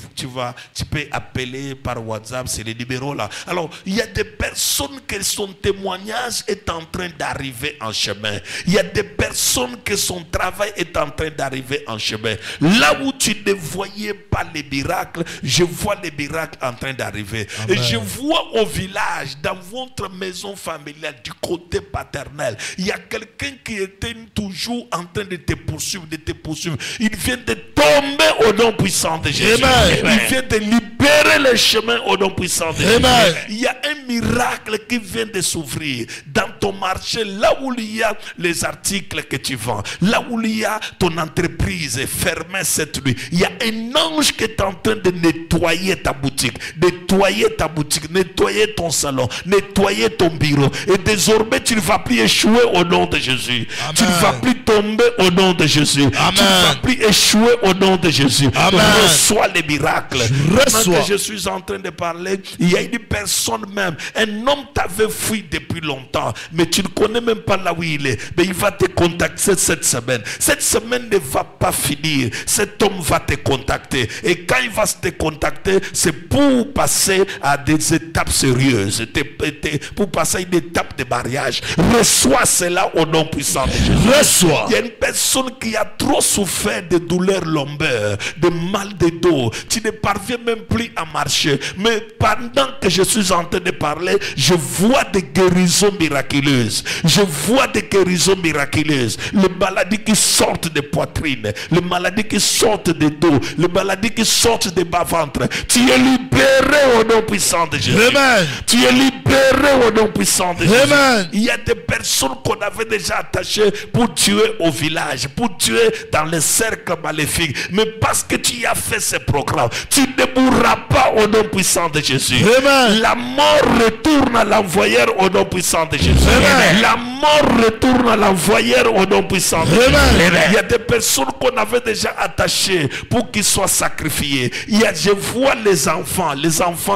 peux appeler par WhatsApp. C'est le numéro là. Alors, il y a des personnes que son témoignage est en train d'arriver en chemin. Il y a des personnes que son travail est en train d'arriver en chemin. Là où tu ne voyais pas les miracles, je vois les miracles en train d'arriver. Et je vois au village, dans votre maison familiale, du côté paternel, il y a quelqu'un qui était toujours en train de te poursuivre, Il vient de tomber au nom puissant de Jésus. Amen. Il vient de libérer libérer les chemins au nom puissant de Jésus. Amen. Il y a un miracle qui vient de s'ouvrir dans ton marché, là où il y a les articles que tu vends, là où il y a ton entreprise est fermée cette nuit. Il y a un ange qui est en train de nettoyer ta boutique, nettoyer ton salon, nettoyer ton bureau. Et désormais, tu ne vas plus échouer au nom de Jésus. Amen. Tu ne vas plus tomber au nom de Jésus. Amen. Tu ne vas plus échouer au nom de Jésus. Amen. Reçois les miracles. Pendant que je suis en train de parler, il y a une personne même, un homme t'avait fui depuis longtemps, mais tu ne connais même pas là où il est. Mais il va te contacter cette semaine. Cette semaine ne va pas finir. Cet homme va te contacter. Et quand il va te contacter, c'est pour passer à des étapes sérieuses. Pour passer à une étape de mariage. Reçois cela au nom puissant de Jésus. Reçois. Il y a une personne qui a trop souffert de douleurs lombaires, de mal de dos. Tu ne parviens même plus à marcher. Mais pendant que je suis en train de parler, je vois des guérisons miraculeuses. Je vois des guérisons miraculeuses. Les maladies qui sortent de poitrine, les maladies qui sortent de dos, les maladies qui sortent de bas-ventre. Tu es libéré au nom puissant de Jésus. Amen. Tu es libéré au nom puissant de Jésus. Amen. Il y a des personnes qu'on avait déjà attachées pour tuer au village, pour tuer dans les cercles maléfiques. Mais parce que tu as fait ce programme, tu ne mourras pas au nom puissant de Jésus. Amen. La mort retourne à l'envoyeur au nom puissant de Jésus. Amen. La mort retourne à l'envoyeur au nom puissant de Jésus. Amen. Il y a des personnes qu'on avait déjà attachées pour qu'ils soient sacrifiés. Je vois les enfants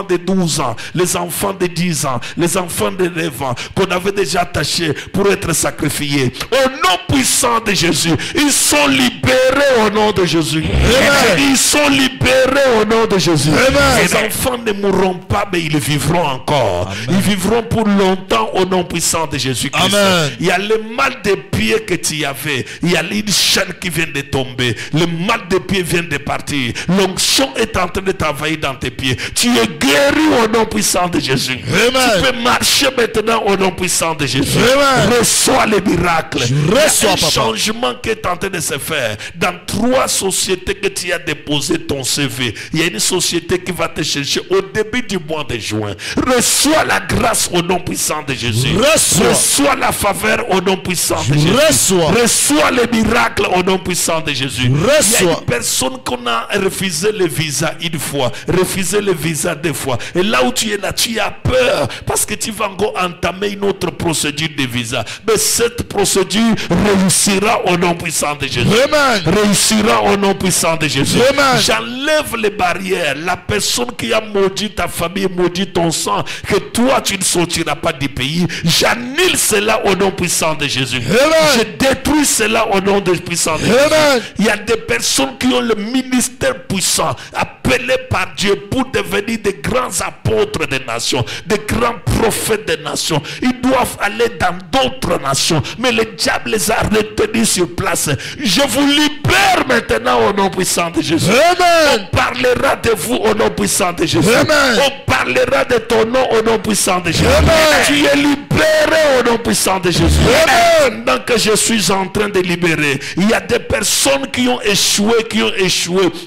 de 12 ans, les enfants de 10 ans, les enfants de 9 ans qu'on avait déjà attachés pour être sacrifiés. Au nom puissant de Jésus, ils sont libérés au nom de Jésus. Amen. Ils sont libérés au nom de Jésus. Amen. Les enfants ne mourront pas, mais ils vivront encore. Amen. Ils vivront pour longtemps au nom puissant de Jésus-Christ. Amen. Il y a le mal des pieds que tu avais. Il y a une chaîne qui vient de tomber. Le mal des pieds vient de partir. L'onction est en train de travailler dans tes pieds. Tu es guéri au nom puissant de Jésus. Amen. Tu peux marcher maintenant au nom puissant de Jésus. Amen. Reçois les miracles. Reçois, un papa. changement qui est en train de se faire. Dans 3 sociétés que tu as déposé ton CV, il y a une société qui va te chercher au début du mois de juin. Reçois la grâce au nom puissant de Jésus. Reçois la faveur au nom puissant de Jésus. Reçois les miracles au nom puissant de Jésus. Il y a une personne qu'on a refusé le visa une fois, refusé le visa 2 fois. Et là où tu es là, tu as peur parce que tu vas encore entamer une autre procédure de visa. Mais cette procédure réussira au nom puissant de Jésus. Amen. Réussira au nom puissant de Jésus. Amen. J'enlève les barrières. La personne qui a maudit ta famille, maudit ton sang, que toi tu ne sortiras pas du pays. J'annule cela au nom puissant de Jésus. Amen. Je détruis cela au nom puissant de Jésus. Amen. Il y a des personnes qui ont le ministère puissant, appelés par Dieu pour devenir des grands apôtres des nations, des grands prophètes des nations. Ils doivent aller dans d'autres nations, mais le diable les a retenus sur place. Je vous libère maintenant au nom puissant de Jésus. Amen. On parlera de vous au nom puissant de Jésus. Amen. On parlera de ton nom au nom puissant de Jésus. Amen. Tu es libéré au nom puissant de Jésus. Amen. Pendant que je suis en train de libérer, il y a des personnes qui ont échoué,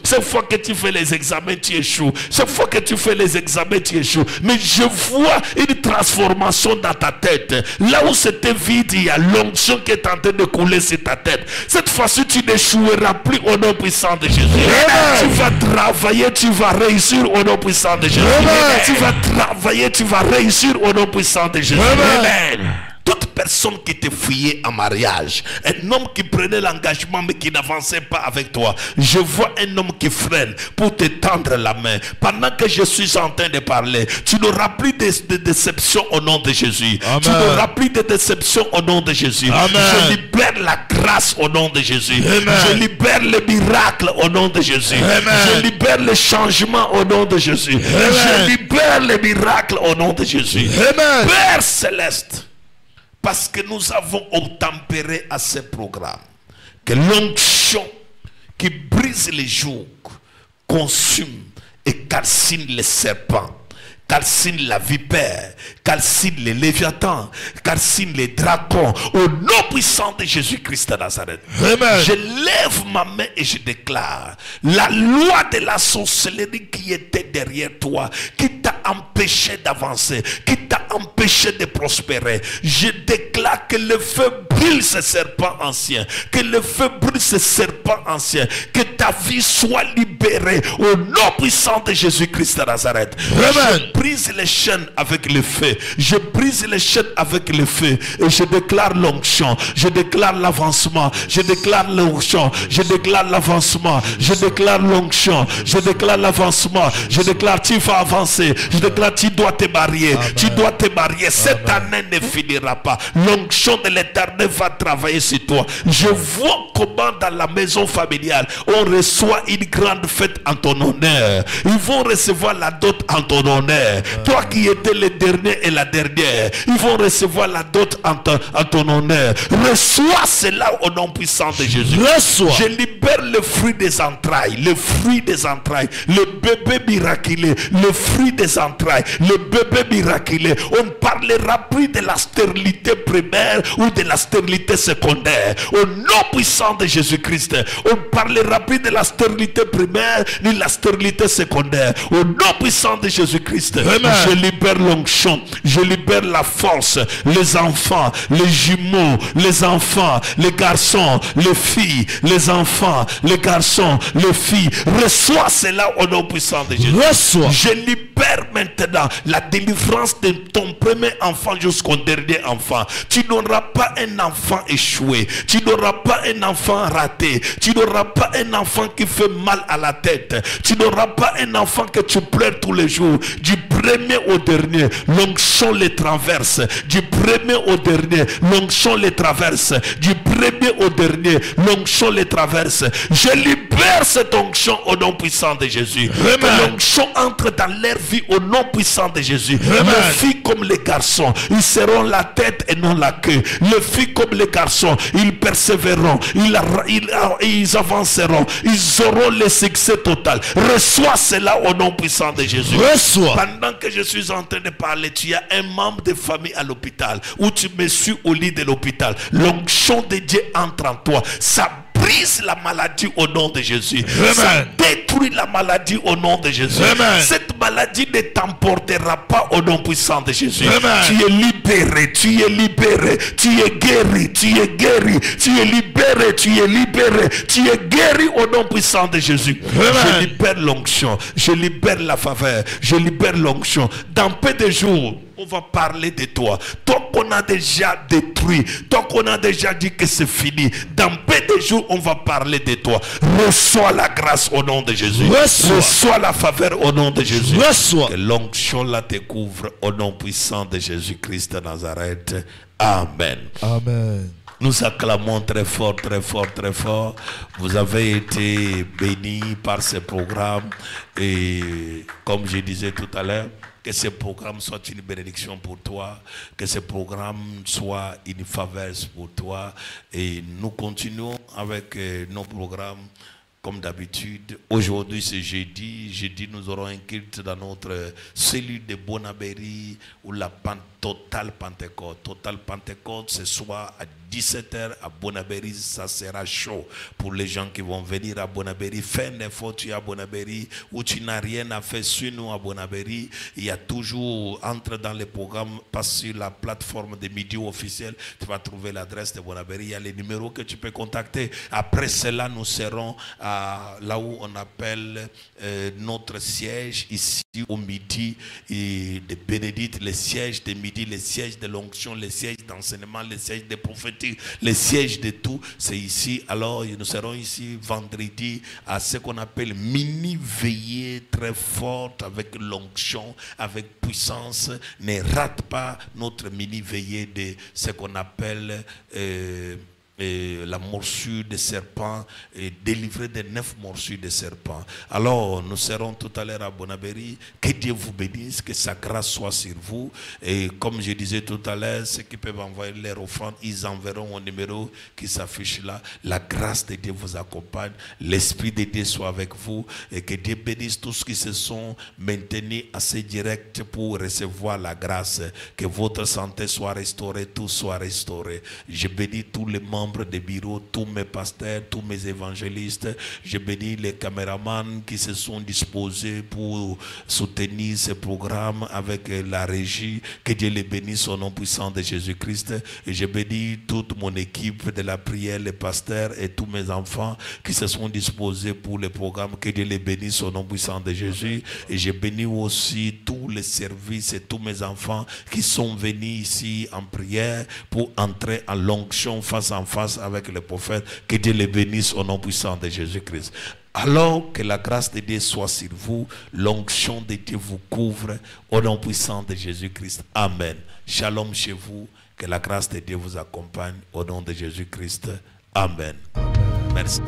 Chaque fois que tu fais les examens, tu échoues. Chaque fois que tu fais les examens, tu échoues. Mais je vois une transformation dans ta tête. Là où c'était vide, il y a l'onction qui est en train de couler sur ta tête. Cette fois-ci, tu n'échoueras plus au nom puissant de Jésus. Amen. Tu vas travailler, tu vas réussir au nom puissant de Jésus. Amen. Tu vas travailler, tu vas réussir au nom puissant de Jésus. Amen. Toute personne qui te fuyait en mariage, un homme qui prenait l'engagement mais qui n'avançait pas avec toi, je vois un homme qui freine pour te tendre la main. Pendant que je suis en train de parler, tu n'auras plus de déception au nom de Jésus. Amen. Tu n'auras plus de déception au nom de Jésus. Amen. Je libère la grâce au nom de Jésus. Amen. Je libère le miracle au nom de Jésus. Amen. Je libère le changement au nom de Jésus. Amen. Je libère le miracle au nom de Jésus. Amen. Père céleste, parce que nous avons obtempéré à ce programme, que l'onction qui brise les jougs, consume et calcine les serpents, calcine la vipère, calcine les léviathans, calcine les dragons, au nom puissant de Jésus-Christ de Nazareth. Amen. Je lève ma main et je déclare la loi de la sorcellerie qui était derrière toi, qui t'a empêché d'avancer, qui t'a empêché de prospérer. Je déclare que le feu brûle ce serpent ancien, que le feu brûle ce serpent ancien, que ta vie soit libérée au nom puissant de Jésus-Christ de Nazareth. Amen. Je brise les chaînes avec le feu, je brise les chaînes avec le feu et je déclare l'onction, je déclare l'avancement, je déclare l'onction, je déclare l'avancement, je déclare l'onction, je déclare l'avancement, je déclare tu vas avancer, je déclare tu dois te marier, tu dois te marier, cette année ne finira pas, l'onction de l'Éternel va travailler sur toi. Je vois comment dans la maison familiale on reçoit une grande fête en ton honneur, ils vont recevoir la dot en ton honneur. Toi qui étais le dernier et la dernière, ils vont recevoir la dot en ton honneur. Reçois cela au nom puissant de Jésus. Reçois. Je libère le fruit des entrailles, le fruit des entrailles, le bébé miraculé, le fruit des entrailles, le bébé miraculé. On ne parlera plus de la stérilité primaire ou de la stérilité secondaire. Au nom puissant de Jésus-Christ, on ne parlera plus de la stérilité primaire ni de la stérilité secondaire. Au nom puissant de Jésus-Christ, je libère l'onction, je libère la force, les enfants, les jumeaux, les enfants, les garçons, les filles, les enfants, les garçons, les filles. Reçois cela au nom puissant de Jésus. Reçois. Je libère maintenant la délivrance de ton premier enfant jusqu'au dernier enfant. Tu n'auras pas un enfant échoué, tu n'auras pas un enfant raté, tu n'auras pas un enfant qui fait mal à la tête, tu n'auras pas un enfant que tu pleures tous les jours. Du premier au dernier, l'onction les traverse. Du premier au dernier, l'onction les traverse. Du premier au dernier, l'onction les traverse. Je libère cette onction au nom puissant de Jésus. Amen. Que l'onction entre dans leur vie au nom puissant de Jésus. Les filles comme les garçons, ils seront la tête et non la queue. Les filles comme les garçons, ils persévéreront, ils avanceront, ils auront le succès total. Reçois cela au nom puissant de Jésus. Reçois. Pendant que je suis en train de parler, tu as un membre de famille à l'hôpital, ou tu me suis au lit de l'hôpital. L'onction de Dieu entre en toi. Ça brise la maladie au nom de Jésus. Amen. Ça détruit la maladie au nom de Jésus. Amen. Cette maladie ne t'emportera pas au nom puissant de Jésus. Amen. Tu es libéré, tu es libéré, tu es guéri, tu es guéri, tu es libéré, tu es libéré, tu es guéri au nom puissant de Jésus. Amen. Je libère l'onction, je libère la faveur, je libère l'onction. Dans peu de jours, on va parler de toi. Toi qu'on a déjà détruit, toi qu'on a déjà dit que c'est fini, dans peu de jours, on va parler de toi. Reçois la grâce au nom de Jésus. Reçois la faveur au nom de Jésus. Reçois. Que l'onction la découvre au nom puissant de Jésus-Christ de Nazareth. Amen. Amen. Nous acclamons très fort, très fort, très fort. Vous avez été bénis par ce programme. Et comme je disais tout à l'heure, que ce programme soit une bénédiction pour toi, que ce programme soit une faveur pour toi. Et nous continuons avec nos programmes comme d'habitude. Aujourd'hui c'est jeudi. Jeudi nous aurons un culte dans notre cellule de Bonabéry où la Total Pentecôte. Total Pentecôte ce soir à 17h à Bonabéry, ça sera chaud pour les gens qui vont venir à Bonabéry. Fais un effort, tu es à Bonabéry ou tu n'as rien à faire, suis-nous à Bonabéry. Il y a toujours, entre dans les programmes, passe sur la plateforme de Midi officiel, tu vas trouver l'adresse de Bonabéry. Il y a les numéros que tu peux contacter. Après cela, nous serons là où on appelle notre siège ici au Midi et de Bénédicte, le siège de Midi, le siège de l'onction, le siège d'enseignement, le siège de prophétique, le siège de tout, c'est ici. Alors nous serons ici vendredi à ce qu'on appelle mini veillée très forte avec l'onction, avec puissance. Ne rate pas notre mini veillée de ce qu'on appelle la morsure des serpents et délivré des 9 morsures des serpents. Alors, nous serons tout à l'heure à Bonabéry. Que Dieu vous bénisse, que sa grâce soit sur vous. Et comme je disais tout à l'heure, ceux qui peuvent envoyer leur offrande, ils enverront au numéro qui s'affiche là. La grâce de Dieu vous accompagne. L'Esprit de Dieu soit avec vous. Et que Dieu bénisse tous ceux qui se sont maintenus assez directs pour recevoir la grâce. Que votre santé soit restaurée, tout soit restauré. Je bénis tous les membres des bureaux, tous mes pasteurs, tous mes évangélistes. Je bénis les caméramans qui se sont disposés pour soutenir ce programme avec la régie. Que Dieu les bénisse au nom puissant de Jésus-Christ. Et je bénis toute mon équipe de la prière, les pasteurs et tous mes enfants qui se sont disposés pour le programme. Que Dieu les bénisse au nom puissant de Jésus. Et je bénis aussi tous les services et tous mes enfants qui sont venus ici en prière pour entrer en l'onction face à face avec le prophète. Que Dieu les bénisse au nom puissant de Jésus-Christ. Alors que la grâce de Dieu soit sur vous, l'onction de Dieu vous couvre au nom puissant de Jésus-Christ. Amen. Shalom chez vous. Que la grâce de Dieu vous accompagne au nom de Jésus-Christ. Amen. Merci.